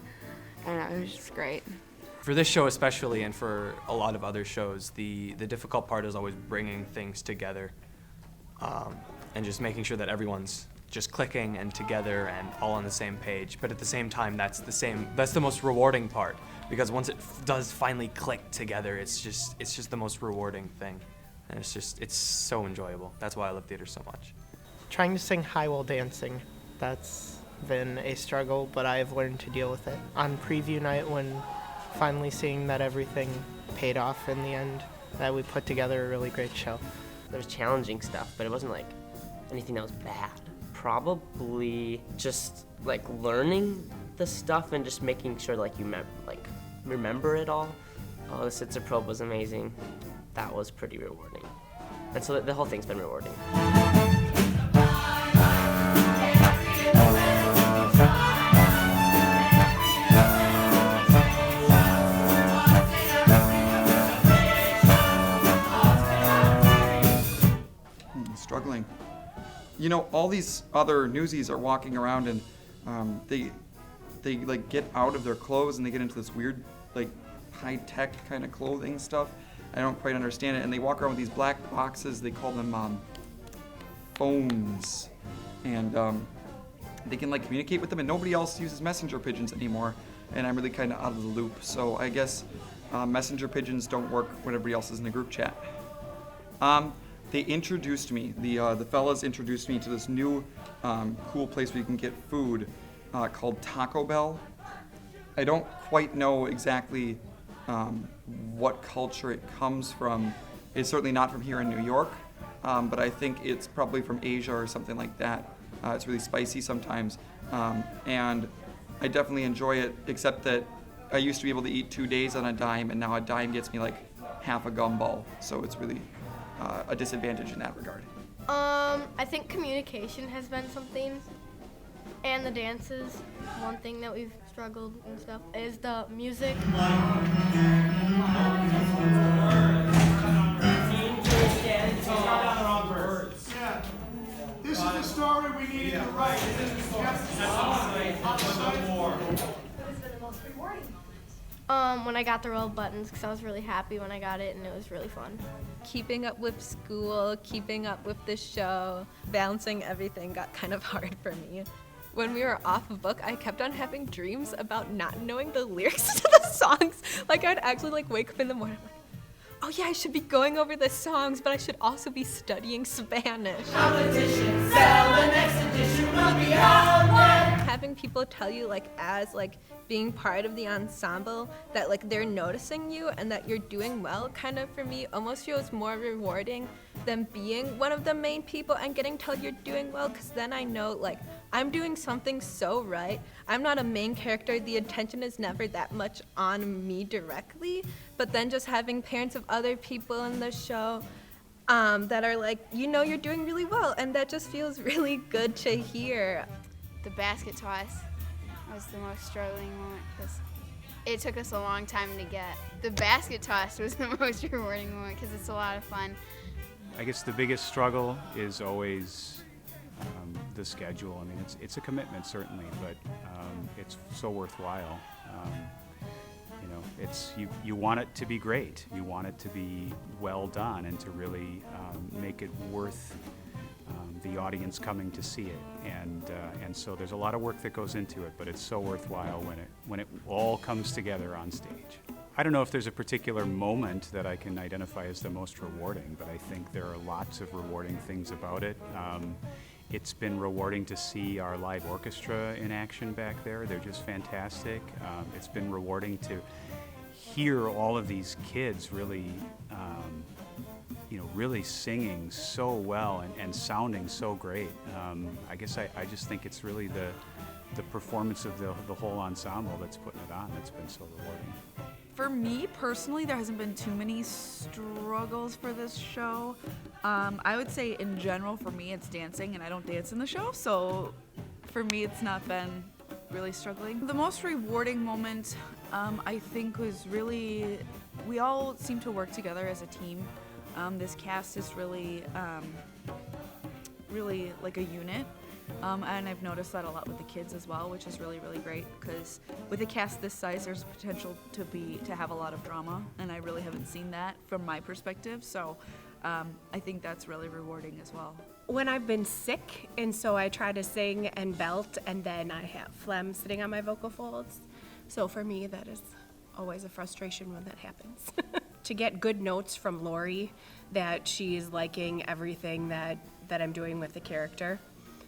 I don't know, it was just great. For this show especially, and for a lot of other shows, the difficult part is always bringing things together, and just making sure that everyone's just clicking and together and all on the same page. But at the same time, that's the most rewarding part, because once it does finally click together, it's just the most rewarding thing, and it's so enjoyable. That's why I love theater so much. Trying to sing high while dancing, that's been a struggle, but I've learned to deal with it. On preview night, when finally seeing that everything paid off in the end, that we put together a really great show. There's challenging stuff, but it wasn't like anything that was bad. Probably just like learning the stuff and just making sure like you remember it all. Oh, the Sitzprobe was amazing. That was pretty rewarding. And so the whole thing's been rewarding. Struggling. You know, all these other Newsies are walking around and they like get out of their clothes and they get into this weird like high-tech kind of clothing stuff. I don't quite understand it. And they walk around with these black boxes. They call them phones, and they can like communicate with them. And nobody else uses messenger pigeons anymore. And I'm really kind of out of the loop. So I guess messenger pigeons don't work when everybody else is in the group chat. They introduced me, the fellas introduced me to this new cool place where you can get food called Taco Bell. I don't quite know exactly what culture it comes from. It's certainly not from here in New York, but I think it's probably from Asia or something like that. It's really spicy sometimes, and I definitely enjoy it, except that I used to be able to eat 2 days on a dime, and now a dime gets me like half a gumball, so it's really a disadvantage in that regard. I think communication has been something, and the dances. One thing that we've struggled and stuff is the music. This is the story we needed to write. When I got the roll buttons, because I was really happy when I got it, and it was really fun. Keeping up with school, keeping up with the show, balancing everything got kind of hard for me. When we were off a book, I kept on having dreams about not knowing the lyrics to the songs. Like I'd actually like wake up in the morning, like, oh yeah, I should be going over the songs, but I should also be studying Spanish. Competition, sell the next edition will be out there. Having people tell you like as like being part of the ensemble that like they're noticing you and that you're doing well kind of for me almost feels more rewarding than being one of the main people and getting told you're doing well, because then I know like I'm doing something so right. I'm not a main character. The attention is never that much on me directly, but then just having parents of other people in the show that are like, you know, you're doing really well, and that just feels really good to hear. The basket toss was the most struggling moment because it took us a long time to get. The basket toss was the most rewarding moment because it's a lot of fun. I guess the biggest struggle is always the schedule. I mean, it's a commitment certainly, but it's so worthwhile. You You want it to be great. You want it to be well done and to really make it worth the audience coming to see it. And so there's a lot of work that goes into it, but it's so worthwhile when it all comes together on stage. I don't know if there's a particular moment that I can identify as the most rewarding, but I think there are lots of rewarding things about it. It's been rewarding to see our live orchestra in action back there. They're just fantastic. It's been rewarding to hear all of these kids really, really singing so well and sounding so great. I guess I just think it's really the performance of the whole ensemble that's putting it on that's been so rewarding. For me personally, there hasn't been too many struggles for this show. I would say in general for me it's dancing, and I don't dance in the show, so for me it's not been really struggling. The most rewarding moment I think was really, we all seem to work together as a team. This cast is really like a unit. And I've noticed that a lot with the kids as well, which is really, really great, because with a cast this size, there's potential to have a lot of drama, and I really haven't seen that from my perspective, so I think that's really rewarding as well. When I've been sick, and so I try to sing and belt, and then I have phlegm sitting on my vocal folds, so for me that is always a frustration when that happens. To get good notes from Lori that she's liking everything that I'm doing with the character.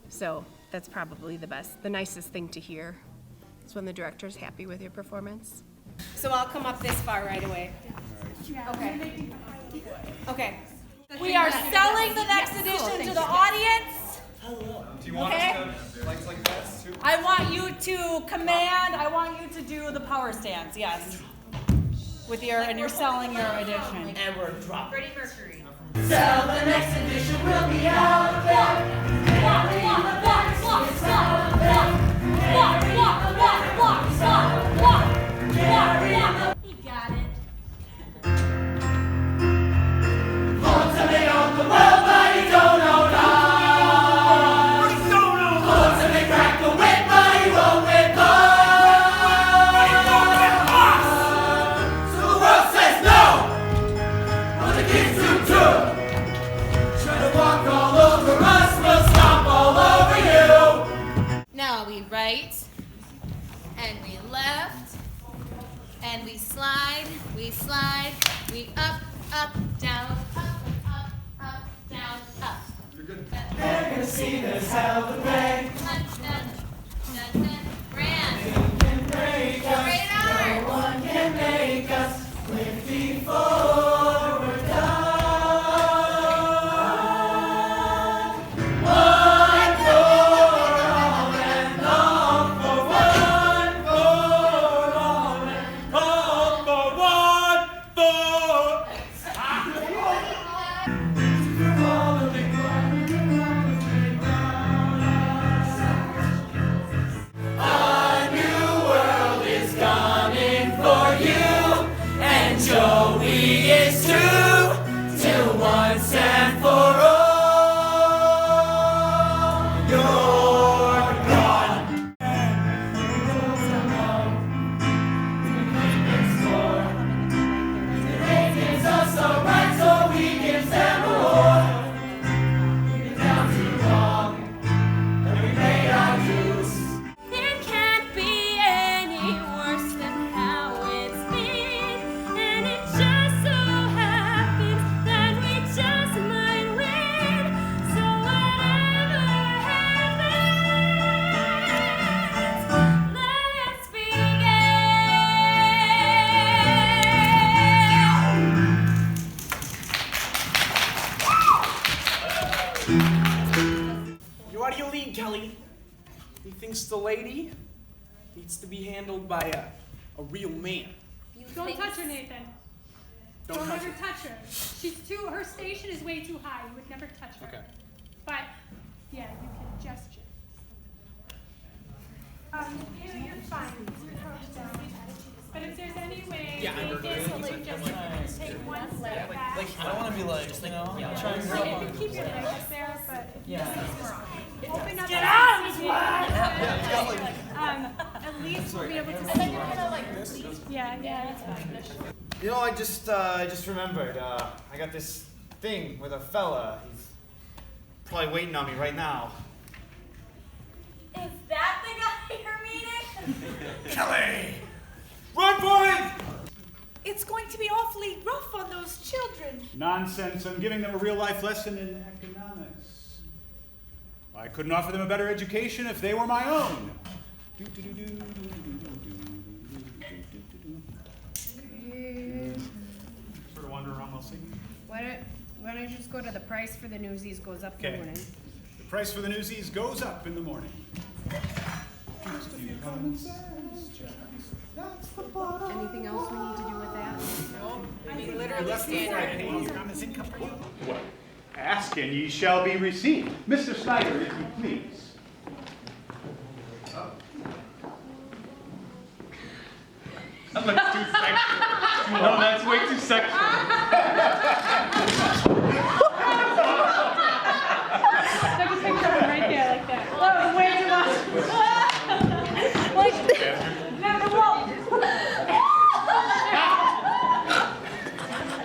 So that's probably the nicest thing to hear. It's when the director's happy with your performance. So I'll come up this far right away. Okay. Okay. We are selling the next edition to the audience. Do you want us to like this too? I want you to command, I want you to do the power stance, yes. With and you're selling your edition. And we're dropping. Freddie Mercury. Sell the next edition, we'll be out there. You got it. Ultimate on the world, but you don't know none. Ultimate crack the whip, but you won't whip us. So the world says no, but the kids do too. Try to walk all over us, we'll stomp all over you. Now we right, and we left, and we slide, we up, down, up. You're good. They're gonna see this hell the way. Brand. Can break us. No one can make us. Lifting forward, down. One for all and all for one for all and all for one for. A new world is coming for you, and Joey is true till once and for all. You're gone. Today gives us a right so we can stand for war. We've been down too long, and we paid our dues. There can't be any worse than how it's been, and it just so happens that we just might win. So whatever happens, let's begin. You're out of your league, Kelly. He thinks the lady needs to be handled by a real man. Don't touch her, Nathan. Don't Don't touch ever her. touch her. Her station is way too high. You would never touch her. Okay. But, yeah, you can gesture. You're fine. But if there's any way, Yeah, I'm Nathan, to just take one step back. I don't want to be like, try and So you can keep your legs there, but Yeah. open up. Get out! At at least we'll be able to see. I thought you were gonna like this. Yeah, that's fine. You know, I just remembered. I got this thing with a fella. He's probably waiting on me right now. Is that the guy you're meeting? Kelly! Run for it! It's going to be awfully rough on those children. Nonsense. I'm giving them a real-life lesson in economics. I couldn't offer them a better education if they were my own. Sort of wander around while singing. Why don't you just go to the price for the Newsies goes up in the Okay. morning? The price for the Newsies goes up in the morning. Anything else we need to do with that? No, I mean literally stand right. What? Ask and ye shall be received. Mr. Snyder, if you please. That looks too sexual. No, that's way too sexual. Take a picture of him right there like that. That was way too much.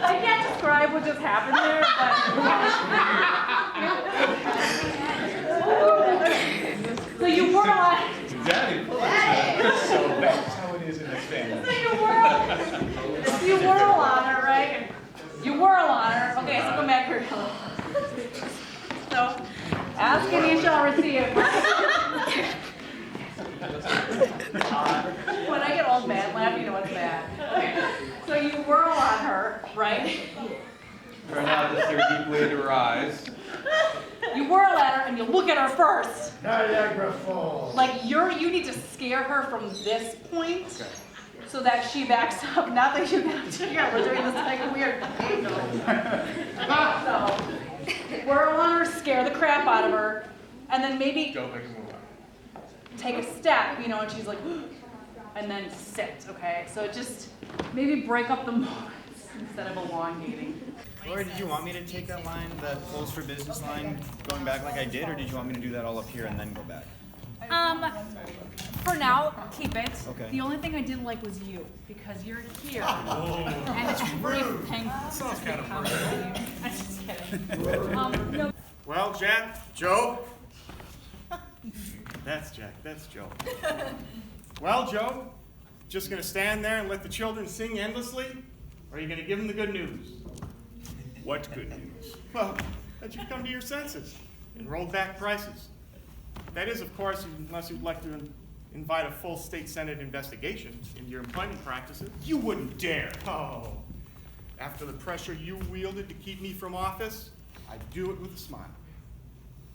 I can't describe what just happened there, but. So you whirl on. Daddy, Pulitzer. So that's how it is in this family. So you whirl on her, right? You whirl on her. Okay, so come back here. So, ask and you shall receive. When I get old man laugh, you know what's bad. Okay. So you whirl on her, right? Try not to stare deeply into her eyes. You whirl at her and you look at her first. Niagara Falls. Like you need to scare her from this point so that she backs up. Not that you got to here. We're doing this like weird angle. So whirl on her, scare the crap out of her, and then maybe Don't make a move. take a step, you know, and she's like, and then sit, okay? So just maybe break up the moments instead of elongating. Laura, did you want me to take that line, that close for business line, going back like I did, or did you want me to do that all up here and then go back? For now, keep it. Okay. The only thing I didn't like was you, because you're here. Oh. And it's really painful. That sounds kind of personal. I'm just kidding. No. Well, Jack, Joe. That's Jack, that's Joe. Well, Joe, just gonna stand there and let the children sing endlessly? Or are you gonna give them the good news? What good news? Well, that you've come to your senses and rolled back prices. That is, of course, unless you'd like to invite a full state senate investigation into your employment practices. You wouldn't dare. Oh. After the pressure you wielded to keep me from office, I'd do it with a smile.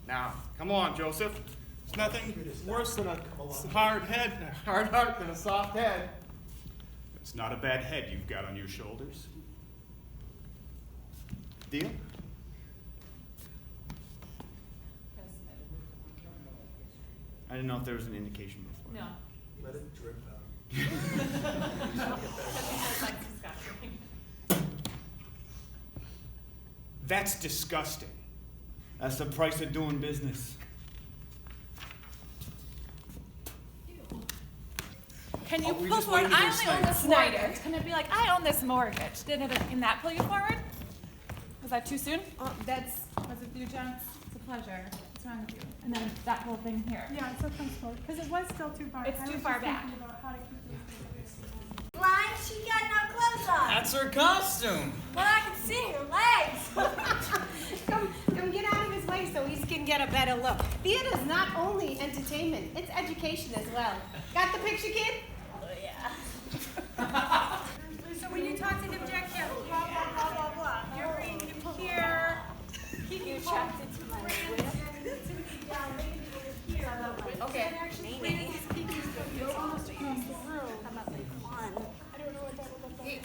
Now, come on, Joseph. It's nothing worse than a hard heart than a soft head. It's not a bad head you've got on your shoulders. Deal? I didn't know if there was an indication before. No. Let it drip out. That's disgusting. That's the price of doing business. Can you we pull just forward? waited I for only own this Snyder. mortgage. Can it be like, I own this mortgage? Can that pull you forward? Was that too soon? Was it you, John? It's a pleasure. What's wrong with you? And then that whole thing here. Yeah, it's so comfortable, because it was still too far. It's too far back. Blind, she got no clothes on. That's her costume. Well, I can see her legs. Come get out of his way so he can get a better look. Theater's not only entertainment, it's education as well. Got the picture, kid? Oh, yeah. So when you talk to them, Jack, yeah, blah, blah, blah, blah, blah. You're bringing him here. You checked it to my wrist. Okay. Maybe. You'll almost use the room. How about like one? I don't know what that would look like.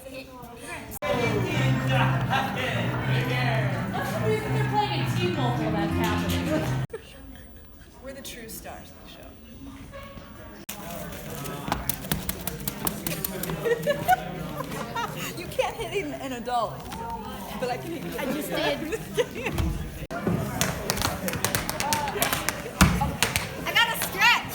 They're playing a team role while that's happening. We're the true stars of the show. You can't hit an adult, but I can hit you. I just did. I got a stretch.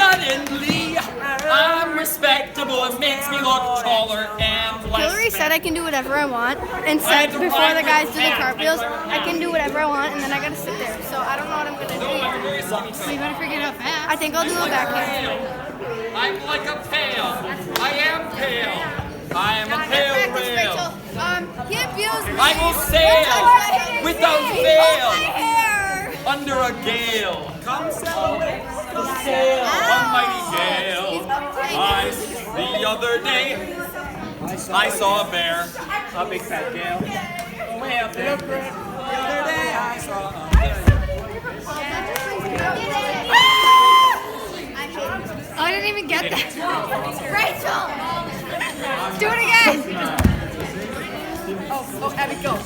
suddenly I'm respectable. It makes me look taller and less. Hillary said I can do whatever I want, and said before the guys do the cartwheels, I can do whatever I want, and then I gotta sit there. So I don't know what I'm gonna do. So you better figure it out fast. I think I'll do a backhand. I'm like a pail. I am pale. I am a pale rail. He abused me. I will sail without fail under a gale. Come celebrate the sail, a mighty gale. The other day, I saw a bear, a big fat gale, way up there. The other day, I saw a bear. I didn't even get that. Rachel! Do it again! Oh, Abby, go.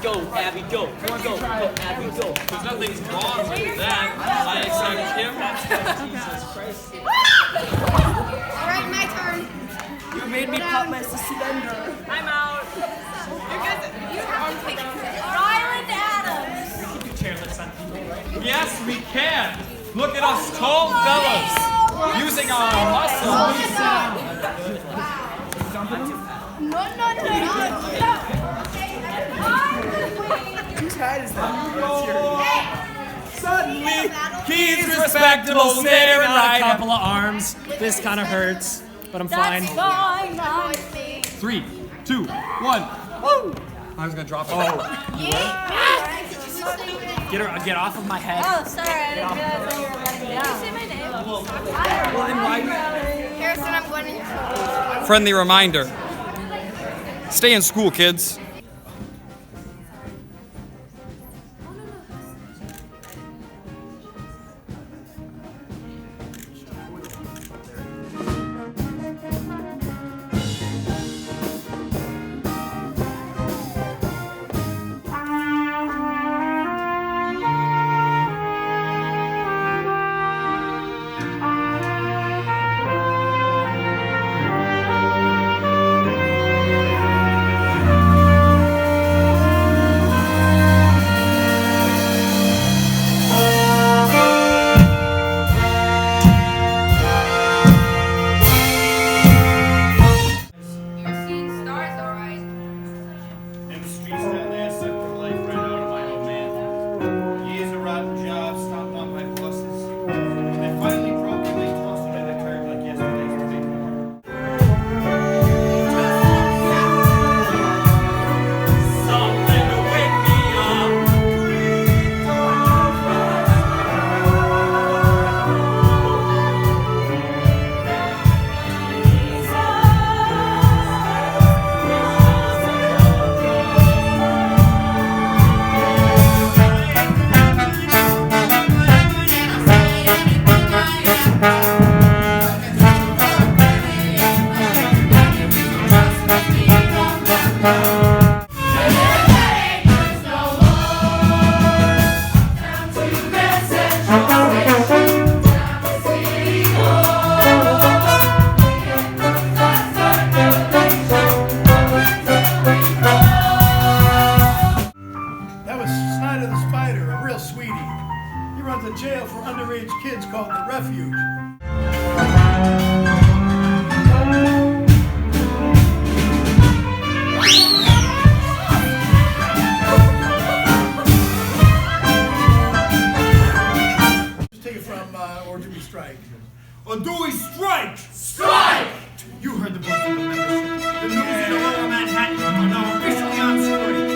Go, Abby, go. Go, Abby, go. There's nothing wrong with that. I accept him. Jesus Christ. Alright, my turn. You made me pop my suspender. I'm out. Ryland Adams. Yes, we can. Look at us tall fellas using our muscles. Suddenly, he's respectable, staring at a couple of arms. This kind of hurts, but I'm fine. Fine. 3, 2, 1. Woo! I was gonna drop it. Get off of my head. Oh, sorry. I didn't realize you were letting me down. Did you say my name? Harrison, I'm going to your Friendly reminder. Stay in school, kids. jail for underage kids called the Refuge. Let's take it from Or Do We Strike? Or do we strike? Strike! You heard the voice of the membership. The news in Lower Manhattan are now officially on strike.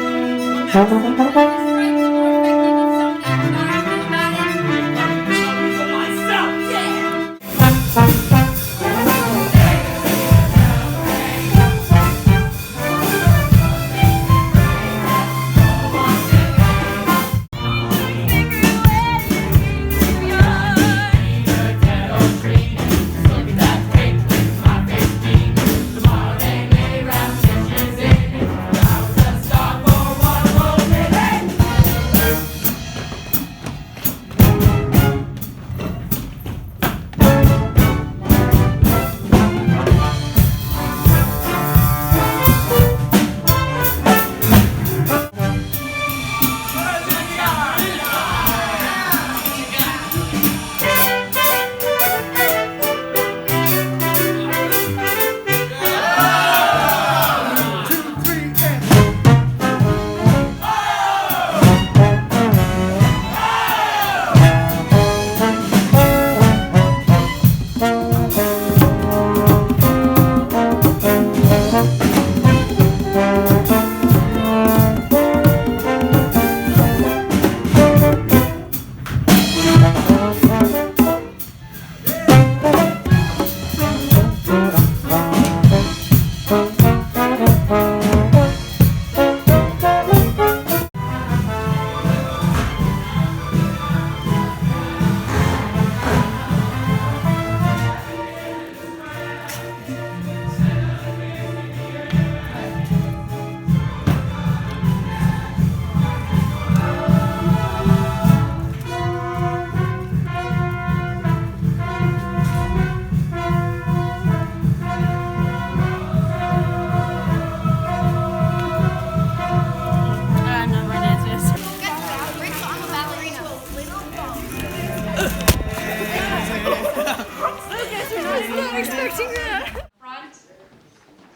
was not expecting that. Front,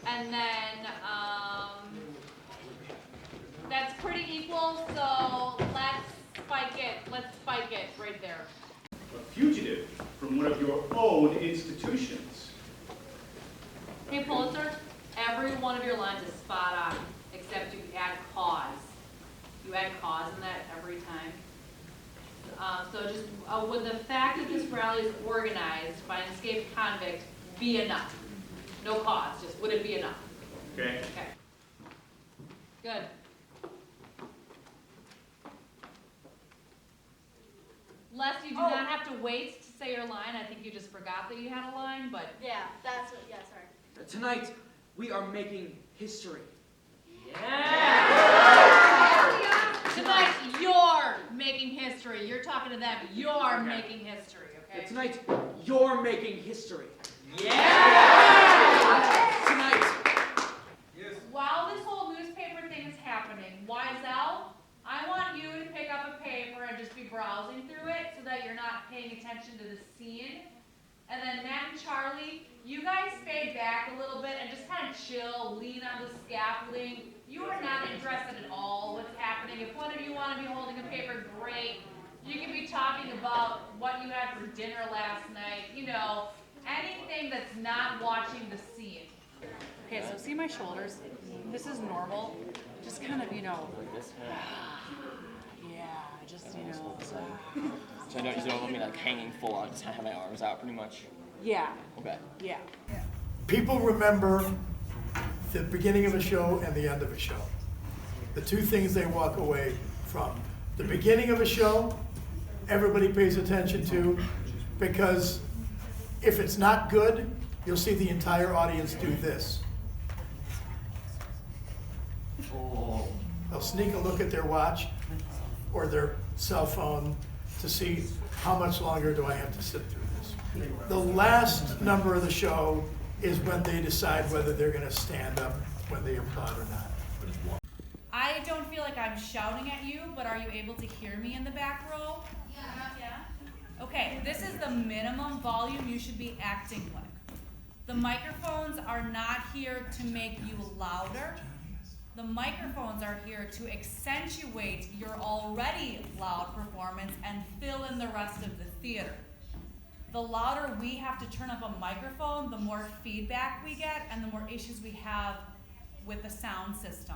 and then that's pretty equal. So let's spike it. Let's spike it right there. A fugitive from one of your own institutions. Hey Pulitzer, every one of your lines is spot on, except you add cause. You add cause in that every time. So just would the fact that this rally is organized by an escaped convict be enough? No cause, just would it be enough? Okay. Okay. Good. Les, you do not have to wait to say your line. I think you just forgot that you had a line, but. Yeah, that's what, yeah, sorry. Tonight, we are making history. Tonight, you're making history. You're talking to them. You're making history, okay? Tonight, you're making history. Tonight. While this whole newspaper thing is happening, Wiesel, I want you to pick up a paper and just be browsing through it so that you're not paying attention to the scene. And then Matt and Charlie, you guys fade back a little bit and just kind of chill, lean on the scaffolding. You are not interested at all what's happening. If one of you want to be holding a paper, great. You can be talking about what you had for dinner last night, you know, anything that's not watching the scene. Okay, so see my shoulders? This is normal. Just kind of, you know. Yeah, just, you know. So I don't, you don't want me like hanging full on, just have my arms out pretty much? Yeah. Okay. Yeah. People remember the beginning of a show and the end of a show. The two things they walk away from. The beginning of a show, everybody pays attention to, because if it's not good, you'll see the entire audience do this. They'll sneak a look at their watch or their cell phone to see how much longer do I have to sit through this. The last number of the show is when they decide whether they're going to stand up when they applaud or not. I don't feel like I'm shouting at you, but are you able to hear me in the back row? Yeah. Okay, this is the minimum volume you should be acting with. The microphones are not here to make you louder. The microphones are here to accentuate your already loud performance and fill in the rest of the theater. The louder we have to turn up a microphone, the more feedback we get and the more issues we have with the sound system.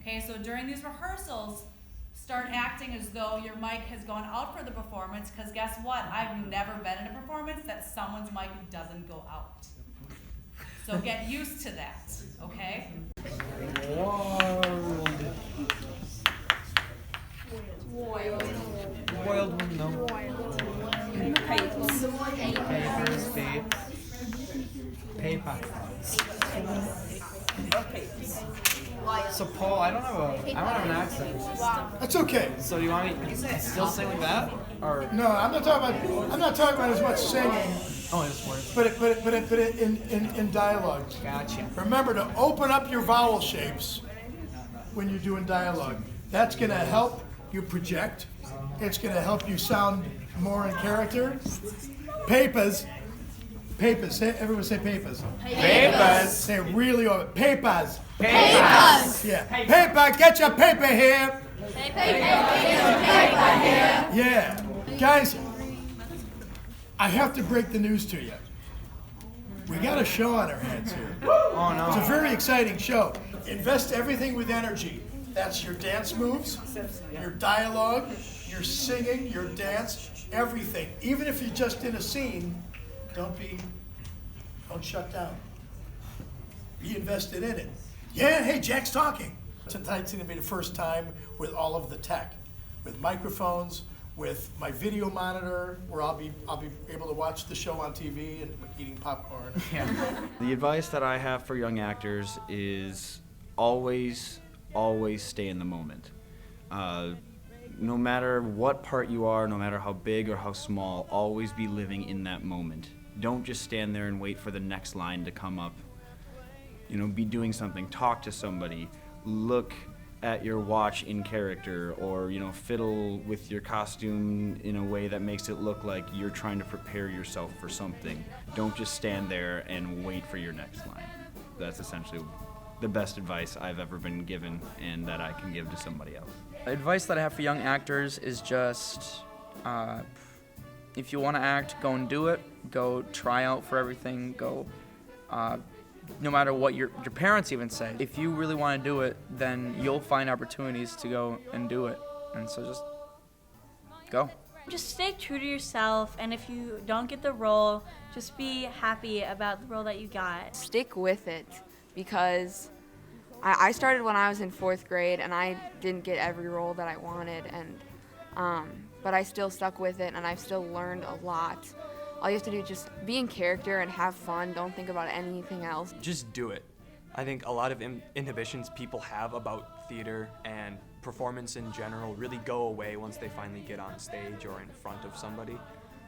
Okay, so during these rehearsals, start acting as though your mic has gone out for the performance, because guess what? I've never been in a performance that someone's mic doesn't go out. So get used to that, okay? Wild one, no. Papers. Paper. So Paul, I don't have an accent. That's okay. So do you want me to still sing like that, or no? I'm not talking about as much singing. Oh, it's words. But it in dialogue. Gotcha. Remember to open up your vowel shapes when you're doing dialogue. That's going to help you project. It's going to help you sound more in character. Papers. Papers. Everyone say papers. Papers. Say it really over. Papers. Papers. Yeah. Paper. Get your paper here. Paper here. Yeah. Guys, I have to break the news to you. We got a show on our hands here. Oh no. It's a very exciting show. Invest everything with energy. That's your dance moves, your dialogue, your singing, your dance, everything. Even if you're just in a scene, don't shut down. Be invested in it. Yeah, hey, Jack's talking. Tonight's gonna be the first time with all of the tech, with microphones, with my video monitor, where I'll be able to watch the show on TV and eating popcorn. Yeah. The advice that I have for young actors is always stay in the moment. No matter what part you are, no matter how big or how small, always be living in that moment. Don't just stand there and wait for the next line to come up. You know, be doing something, talk to somebody, look at your watch in character, or fiddle with your costume in a way that makes it look like you're trying to prepare yourself for something. Don't just stand there and wait for your next line. That's essentially the best advice I've ever been given and that I can give to somebody else. Advice that I have for young actors is just, if you want to act, go and do it. Go try out for everything. Go, no matter what your parents even say. If you really want to do it, then you'll find opportunities to go and do it. And so just go. Just stay true to yourself, and if you don't get the role, just be happy about the role that you got. Stick with it, because I started when I was in 4th grade, and I didn't get every role that I wanted, and but I still stuck with it, and I've still learned a lot. All you have to do is just be in character and have fun. Don't think about anything else. Just do it. I think a lot of inhibitions people have about theater and performance in general really go away once they finally get on stage or in front of somebody.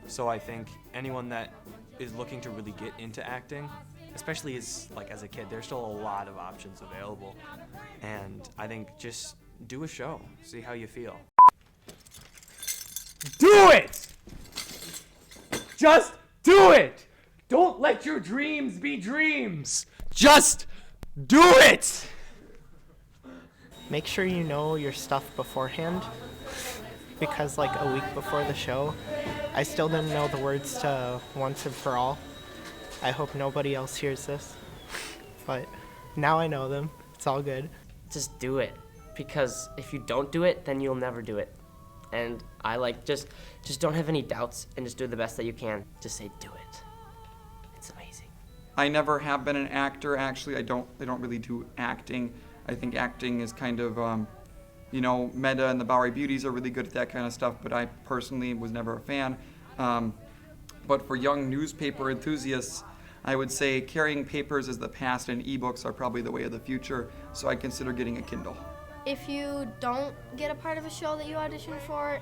So I think anyone that is looking to really get into acting, especially as a kid, there's still a lot of options available. And I think just do a show, see how you feel. Do it! Just do it! Don't let your dreams be dreams. Just do it! Make sure you know your stuff beforehand, because like a week before the show, I still didn't know the words to Once and For All. I hope nobody else hears this, but now I know them. It's all good. Just do it, because if you don't do it, then you'll never do it. And I just don't have any doubts and just do the best that you can. Just say do it. It's amazing. I never have been an actor, actually. I don't really do acting. I think acting is kind of, Medda and the Bowery Beauties are really good at that kind of stuff, but I personally was never a fan. But for young newspaper enthusiasts, I would say carrying papers is the past and ebooks are probably the way of the future, so I consider getting a Kindle. If you don't get a part of a show that you auditioned for,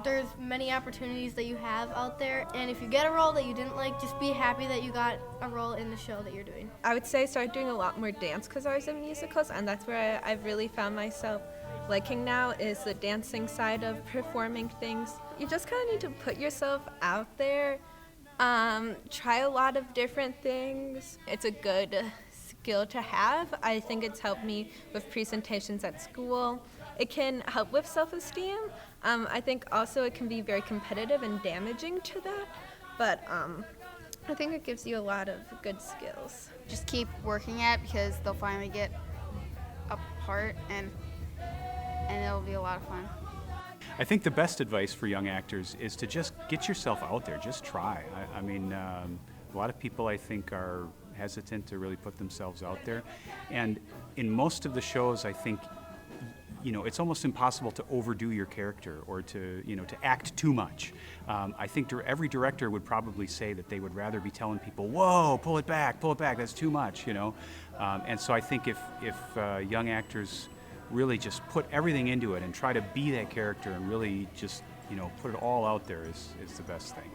there's many opportunities that you have out there, and if you get a role that you didn't like, just be happy that you got a role in the show that you're doing. I would say I started doing a lot more dance because I was in musicals, and that's where I've really found myself liking now, is the dancing side of performing things. You just kind of need to put yourself out there, try a lot of different things. It's a good skill to have. I think it's helped me with presentations at school. It can help with self-esteem. I think also it can be very competitive and damaging to that, but I think it gives you a lot of good skills. Just keep working at it, because they'll finally get a part, and it'll be a lot of fun. I think the best advice for young actors is to just get yourself out there, just try. I mean, a lot of people I think are hesitant to really put themselves out there, and in most of the shows I think it's almost impossible to overdo your character or to act too much. I think every director would probably say that they would rather be telling people, whoa, pull it back, that's too much, and so I think if young actors really just put everything into it and try to be that character and really just put it all out there is the best thing.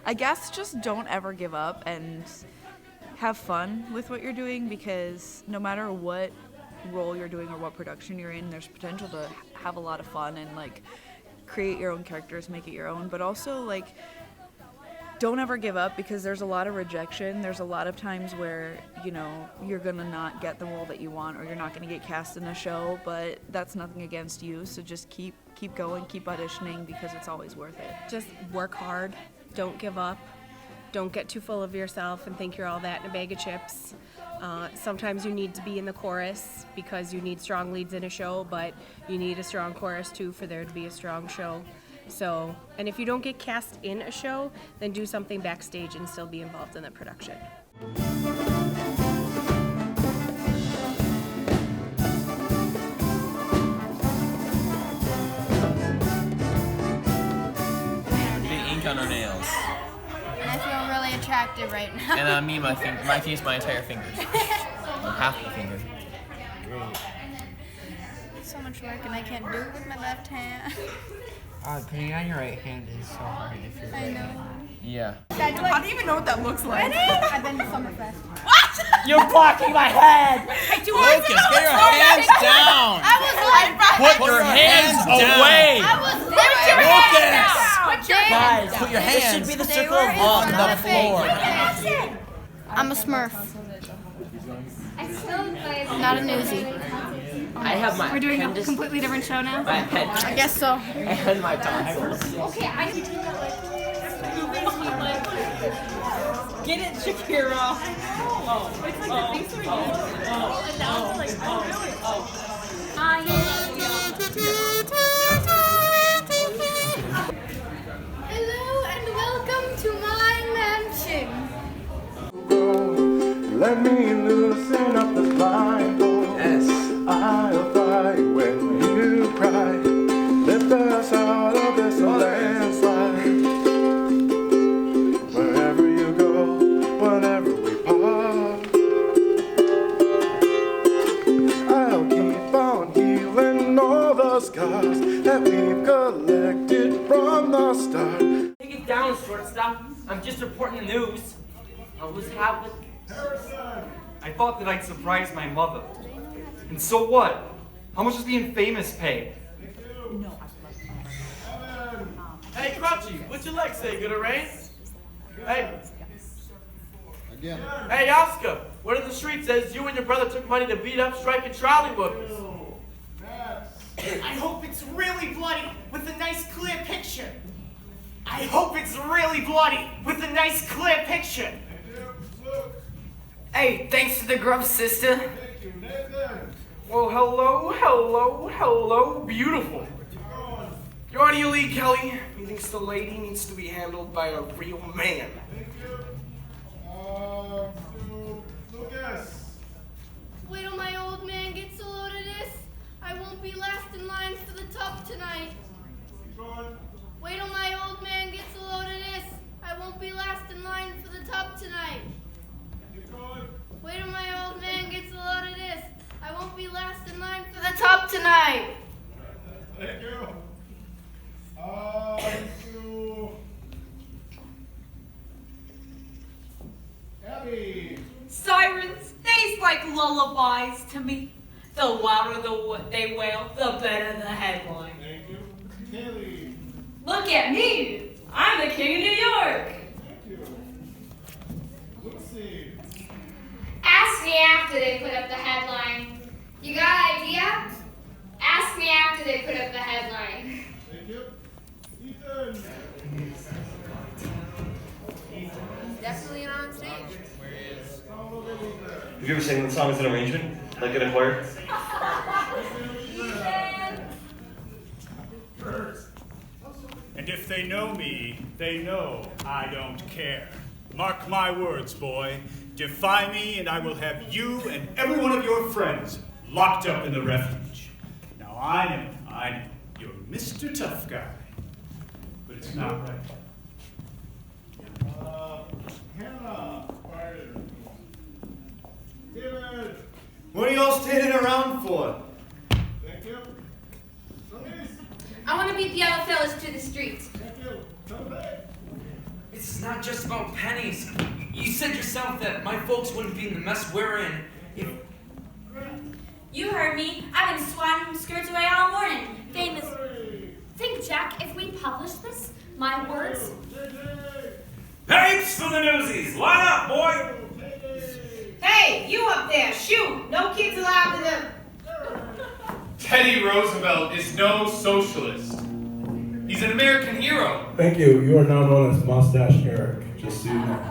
I guess just don't ever give up and have fun with what you're doing, because no matter what role you're doing or what production you're in, there's potential to have a lot of fun and create your own characters, make it your own, but also don't ever give up, because there's a lot of rejection. There's a lot of times where you're gonna not get the role that you want, or you're not gonna get cast in a show, but that's nothing against you, so just keep going, keep auditioning, because it's always worth it. Just work hard, don't give up, don't get too full of yourself and think you're all that in a bag of chips. Sometimes you need to be in the chorus because you need strong leads in a show, but you need a strong chorus too for there to be a strong show. So, and if you don't get cast in a show, then do something backstage and still be involved in the production. Getting ink on our nails. And I feel really attractive right now. And on me, my case, my entire fingers. Half the finger. Great. So much work, and I can't do it with my left hand. Putting it on your right hand is so hard if you're right. I know. Yeah. How do you even know what that looks like? I've been to Summerfest. You're blocking my head! Lucas, get your hands down! Put your hands away! Lucas! Guys, Put your this hands should be the circle of on love. the floor. I'm a Smurf. Not a Newsie. I have my We're doing a appendix- completely different show now? my appendix I guess so. and my tonsils. Okay, I need to Get it, Shakira. It's like the things we and now it's like, Hello and welcome to my mansion. Let me loosen up this blindfold. Yes. I'll fly when you cry. Lift us out of this landslide. Wherever you go, whenever we part, I'll keep on healing all the scars that we've collected from the start. Take it down, shortstop. I'm just reporting the news. What's happening? I thought that I'd surprise my mother. And so what? How much does being famous pay? Hey, Crunchy, what's your leg say? Gonna rain? Hey. Again. Hey, Oscar, word in the street says you and your brother took money to beat up striking trolley workers. I hope it's really bloody with a nice clear picture. I hope it's really bloody with a nice clear picture. Hey, thanks to the grub, sister. Well, hello, beautiful. You're out of your league, Kelly. Methinks the lady needs to be handled by a real man. Lucas. Wait till my old man gets a load of this. I won't be last in line for the tub tonight. Wait till my old man gets a load of this. I won't be last in line for the tub tonight. Wait till my old man gets a load of this. I won't be last in line for the tub tonight. Thank you. Abby. Sirens, they's like lullabies to me. The louder they wail, the better the headline. Thank you. Kelly. Look at me. I'm the king of New York. Thank you. Lucy. Ask me after they put up the headline. You got an idea? Ask me after they put up the headline. Thank you. Ethan. Definitely not on stage. Have you ever sang the song as an arrangement? Like in a choir? And if they know me, they know I don't care. Mark my words, boy. Defy me, and I will have you and every one of your friends locked up in the refuge. Now I know, you're Mr. Tough Guy, but it's not right. Hannah. David. What are y'all standing around for? Thank you. I want to beat the other fellas to the streets. Thank you. Come back. It's not just about pennies. You said yourself that my folks wouldn't be in the mess we're in if... You heard me. I've been swatting skirts away all morning. Famous. Think, Jack, if we publish this, my words. Papes for the Newsies! Line up, boy! Hey, you up there, shoot! No kids allowed to them. Teddy Roosevelt is no socialist. He's an American hero. Thank you. You are now known as Mustache Eric, just so you know.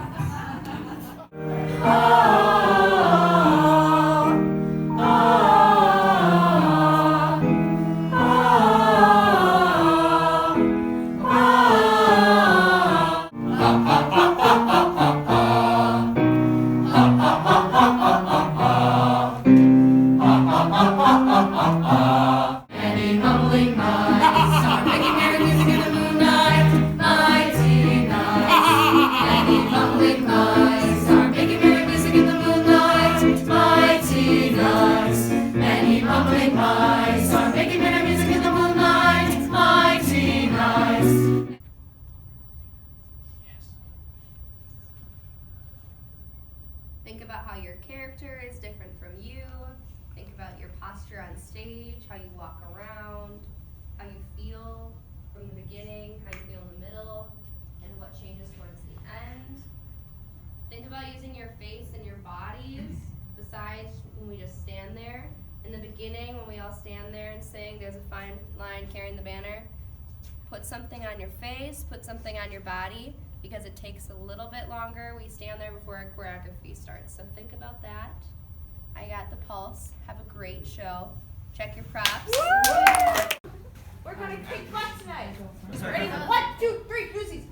Any mumbling minds are making merry music in the moonlight, mighty night. Any mumbling Think about how your character is different from you. Think about your posture on stage, how you walk around, how you feel from the beginning, how you feel in the middle, and what changes towards the end. Think about using your face and your bodies besides when we just stand there. In the beginning, when we all stand there and sing, there's a fine line carrying the banner. Put something on your face, put something on your body, because it takes a little bit longer. We stand there before our choreography starts. So think about that. I got the pulse. Have a great show. Check your props. We're gonna kick butt tonight. Ready? 1, 2, 3, Newsies.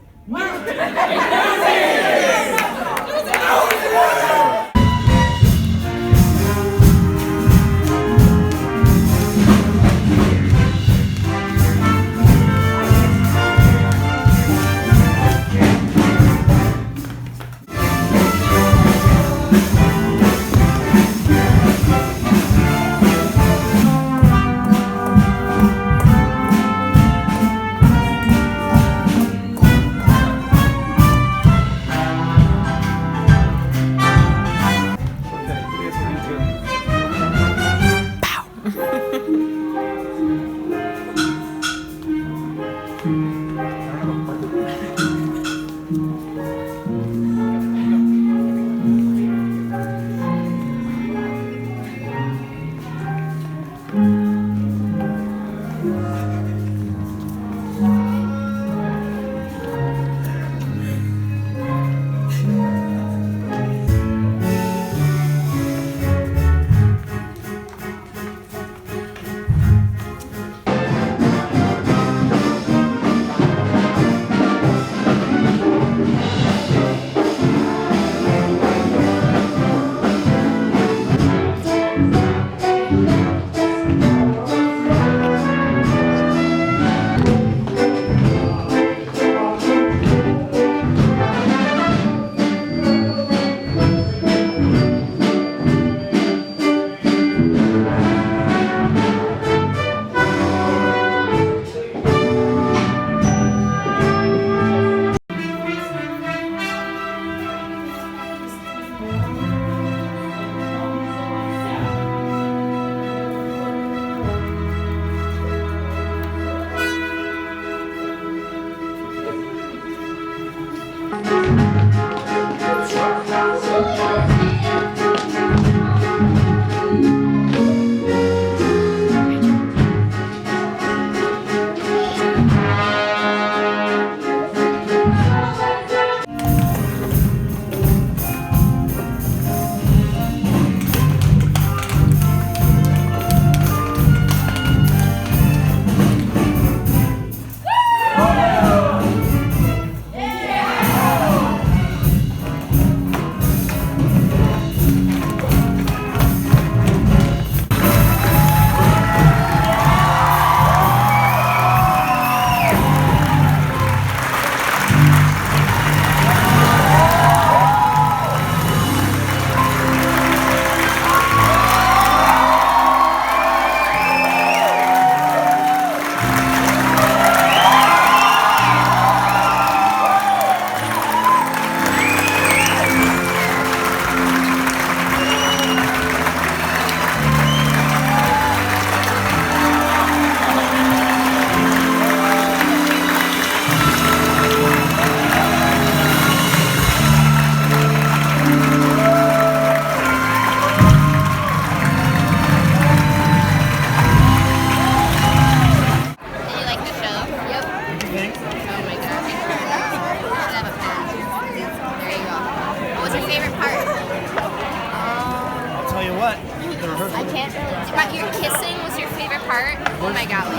Your kissing was your favorite part? Oh my god.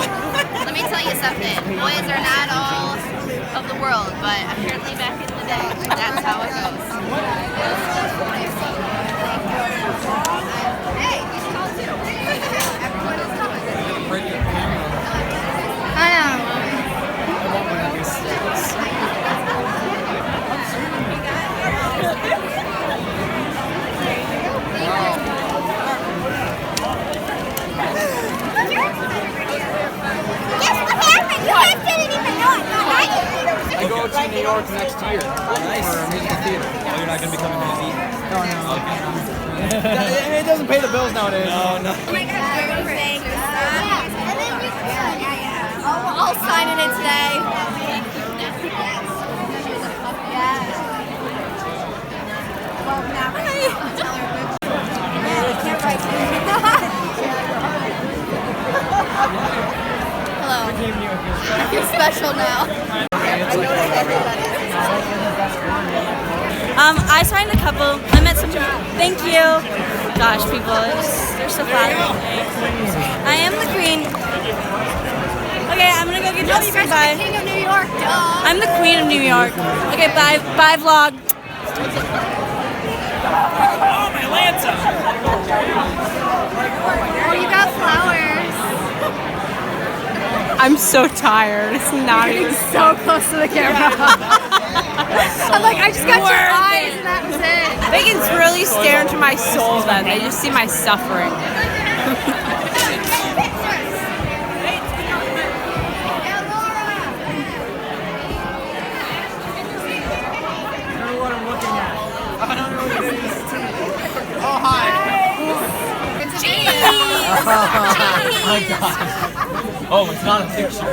Let me tell you something. Boys are not all of the world, but apparently back in the day, that's how it goes. Hey, you should call too. Everyone is coming. I know. I go to New York next year for musical theater. Oh, you're not going to be coming to the It doesn't pay the bills nowadays. No. I'll sign in it today. Hello. I feel special now. I signed a couple. I met some. Thank you. Gosh, people, they're so flattering. I am the queen. Okay, I'm gonna go get dressed. Bye. King of New York, duh. I'm the queen of New York. Okay, bye. Bye, vlog. Oh, my Lanza! Oh, you got flowers. I'm so tired. It's not You're even getting so close to the camera. I'm like, I just got your eyes and that was it. They can really stare into my soul then. They just see my suffering. Oh, hi. Cheese! Oh, my God. Oh, it's not a picture.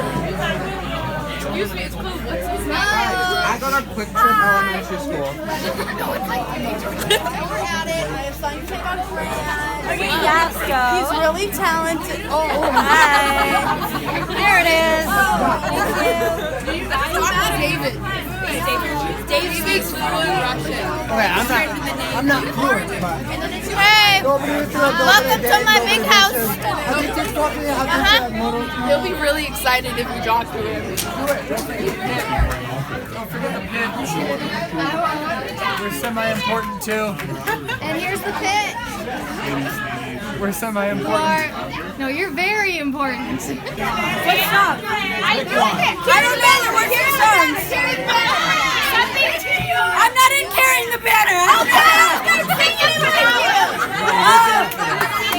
Excuse me, it's cool. What's his name? I got a quick trip elementary school. No, it's like we're at it. I have signed to take on Fran. Okay, yes, go. He's really talented. Oh, Hi. There it is. Thank you. David. David speaks fluent Russian. Okay, I'm not fluent, but... Hey, welcome to my big house. He'll be really excited if you talk to him. We're semi-important too. And here's the pit. We're semi-important. No, you're very important. What's up? I don't know. We're here songs. I'm not in carrying the banner.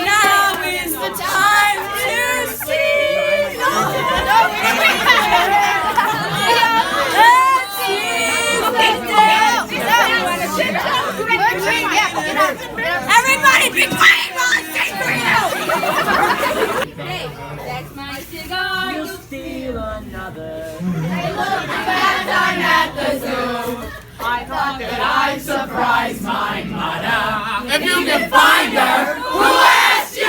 Now is the time to see. Everybody be quiet while I sing for you! Hey, that's my cigar. You steal another. Hey, look, I'm at the zoo. I thought that I'd surprise my mother. If you can find her, who asked you?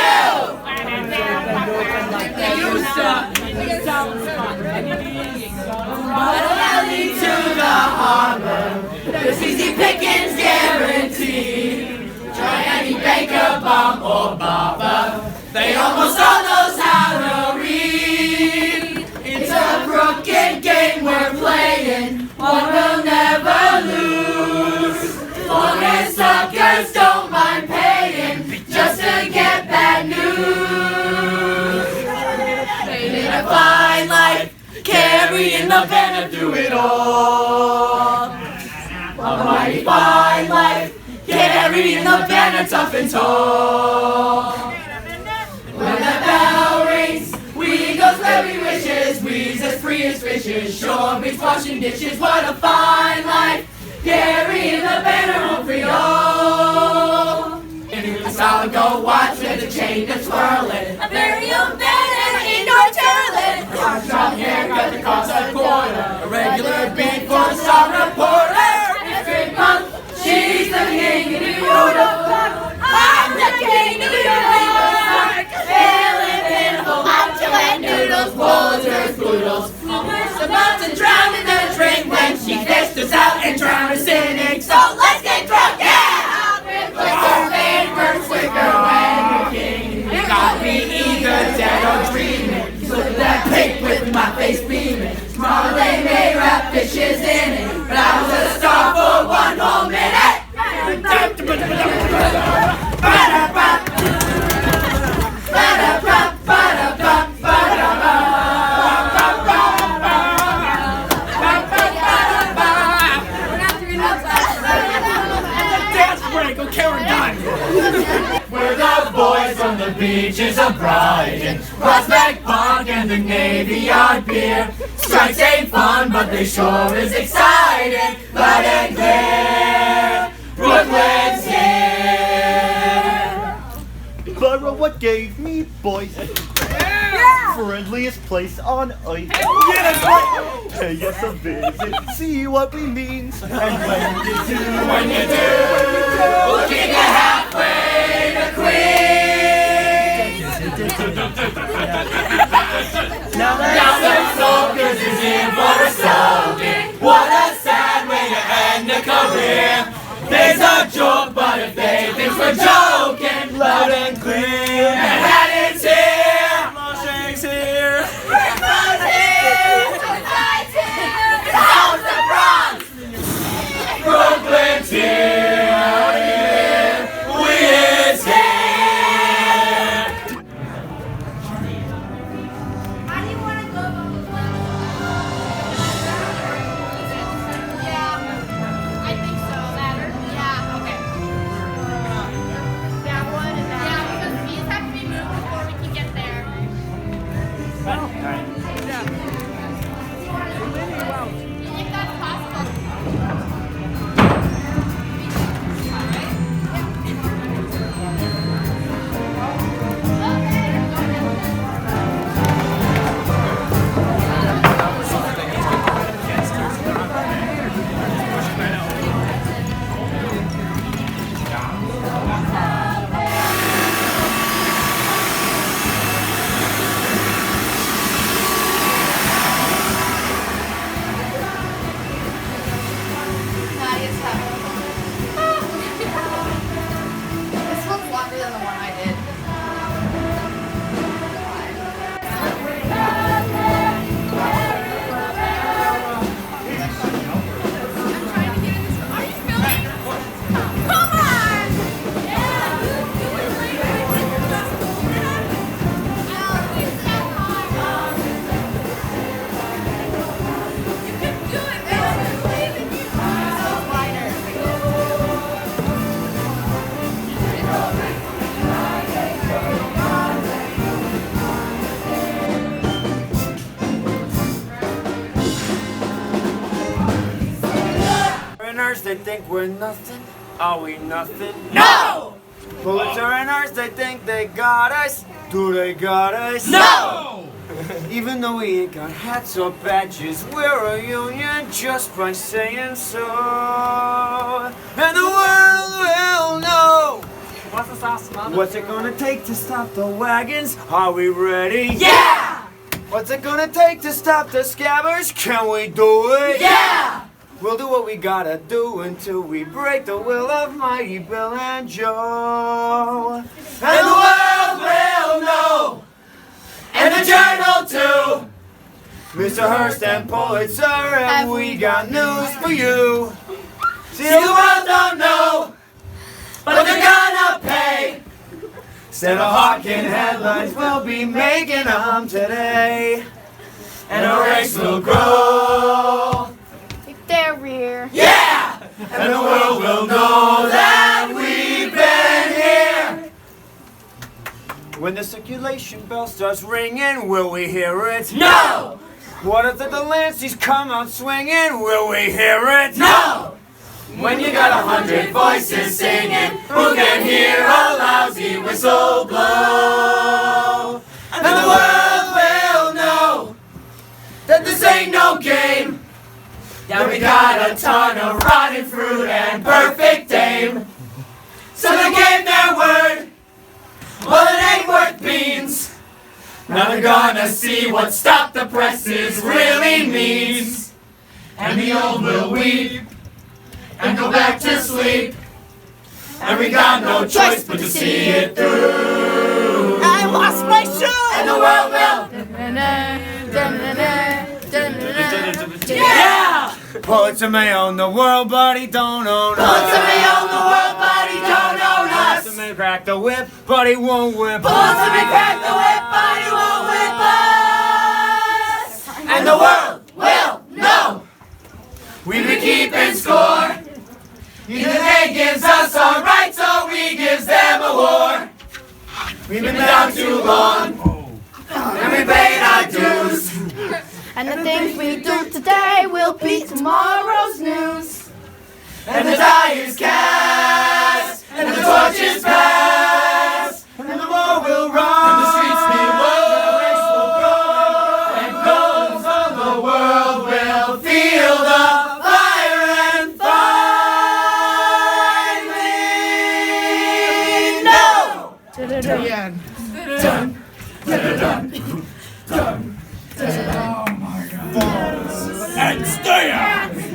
Rally to the harbor. This easy pickings guaranteed. Try any banker, bum, or bobber. They almost all knows how to read. It's a crooked game we're playing. One will never lose. Long as suckers don't mind paying just to get bad news. Living a fine life, carrying the banner through it all. A mighty fine life, carrying the banner tough and tall. When the bell rings, we goes where we wishes. We's as free as fishes, shore breeze washing dishes. What a fine life, carrying the banner home for y'all. In a solid gold watch with a chain that's swirling. A very own banner, indoor twirling. Hot drop haircut that costs a quarter. A regular beat for the star reporter. Every month, she's the king of New York. I'm the king of New York. Feeling pitiful, hot Chilean noodles, Pulitzer's poodles. Almost about to drown in the drink when she fished us out and drowned us in ink. So let's get drunk, yeah! Flicker, vapor, flicker, when you're king. You got me either dead or dreaming. Look at that pink with my face beaming. Tomorrow they may wrap fishes in it, but I was a star for one whole minute. We're the boys from the beaches of Brighton, Prospect Park and the Navy Yard Pier. Strikes ain't fun, but they sure is exciting. Light and clear, Brooklyn Halfway's here. Borrow what gave me boys. Friendliest place on earth. Yeah, that's right. Pay us a visit, see what we mean. And when you do, we'll keep you halfway to Queens. Now the Soakers is in for a soaking. What a sad way to end a career. There's a joke, but if they think we're joking, loud and clear. Manhattan's here. Loshang's here. Reprise here. Tonight's here. The house of bronze. Brooklyn's here. We is here. How do you want to go about this one? Yeah, I think so. Ladder? Yeah, okay. That one and that one. Yeah, because these have to be moved before we can get there. You think that's possible? This one's longer than the one I did. Foreigners, they think we're nothing. Are we nothing? No! Pulitzer winners, they think they got us. Do they got us? No! Even though we ain't got hats or badges, we're a union just by saying so. And the world will know. What's the sauce, Mama? What's it gonna take to stop the wagons? Are we ready? Yeah! What's it gonna take to stop the scabbers? Can we do it? Yeah! We'll do what we gotta do until we break the will of Mighty Bill and Joe. And the world will know. And the journal too. Mr. Hearst and Pulitzer, and we got news for you. See, the world don't know, But they're gonna pay. instead of hawking headlines, we'll be making them today. And a race will grow. Their rear. Yeah! And the world will know that we've been here. When the circulation bell starts ringing, will we hear it? No! What if the Delanceys come out swinging? Will we hear it? No! When you got 100 voices singing, who can hear a lousy whistle blow? And the world will know that this ain't no game. That we got a ton of rotten fruit and perfect aim. So they gave their word, well it ain't worth beans. Now they're gonna see what stop the presses really means. And the old will weep and go back to sleep. And we got no choice but to see it through. I lost my shoe! And the world will. Yeah! Pulitzer may own the world, but he don't own us. Pulitzer may own the world, but he don't own us. Pulitzer may crack the whip, but he won't whip us. Pulitzer may crack the whip, but he won't whip us. And the world will know. We've been keeping score. Either they gives us our rights or we gives them a war. We've been down too long, and we paid our dues. And the things we do today will be tomorrow's news. and the die is cast, and the torch is passed, and the war will run, and the streets be wild, and the ranks will grow, and goals of the world will feel the fire and finally know. The end. Done. Done. Done. Oh my God. And stay out. Did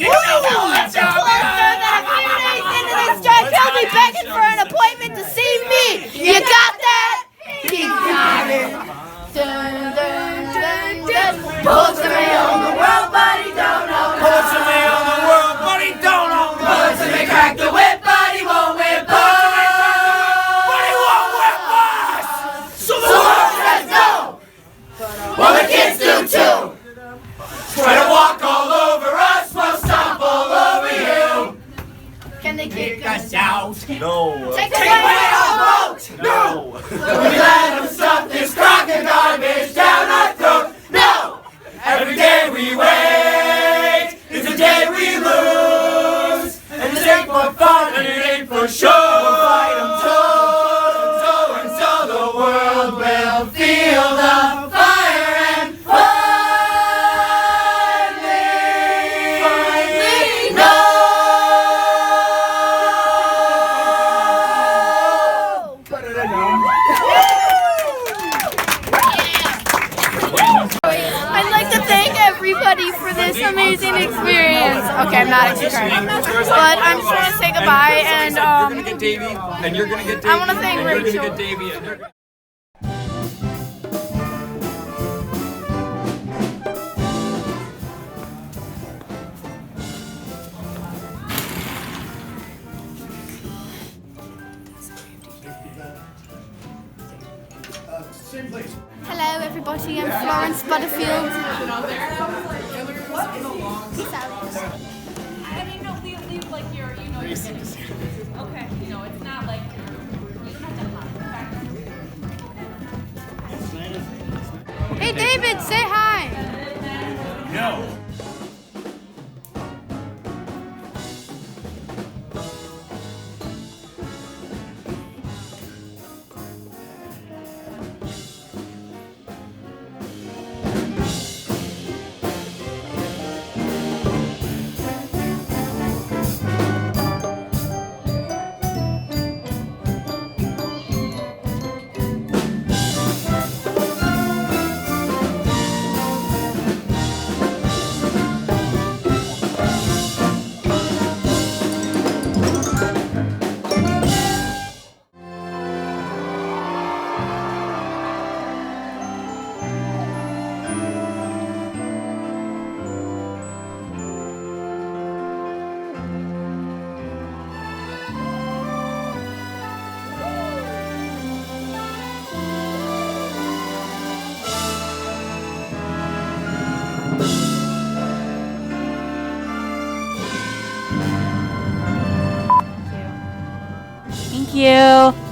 you know that a few days into this job, he'll be begging for an appointment to see me? You got that? He got it. Dun, dun, dun, dun. Pulitzer may own the world, but he don't own us. Pulitzer may own the world, but he don't own us. Pulitzer may crack the whip, but he won't whip us. But he won't whip us. So the world says no. Well, the kids do too. Try to walk all over us, we'll stomp all over you. Can they kick us out? No. Take away our vote. No. Will we let them stuff this crock of garbage down our throat? No. Every day we wait is a day we lose. And this ain't for fun and it ain't for show. We'll fight them toe until the world will feel the fire and finally know. I'd like to thank everybody for this amazing experience. Okay, I'm not actually crying, but I'm just going to say goodbye, and You're gonna get Davey, and you're gonna get Davey, I want to thank and you're Rachel. gonna get Davey, and you're gonna... Hello, everybody. I'm Florence Butterfield. Peace out. I mean, no, leave like your, you know, your okay, you know, it's not like you don't have to hop. Hey, David, say hi. No. Thank you.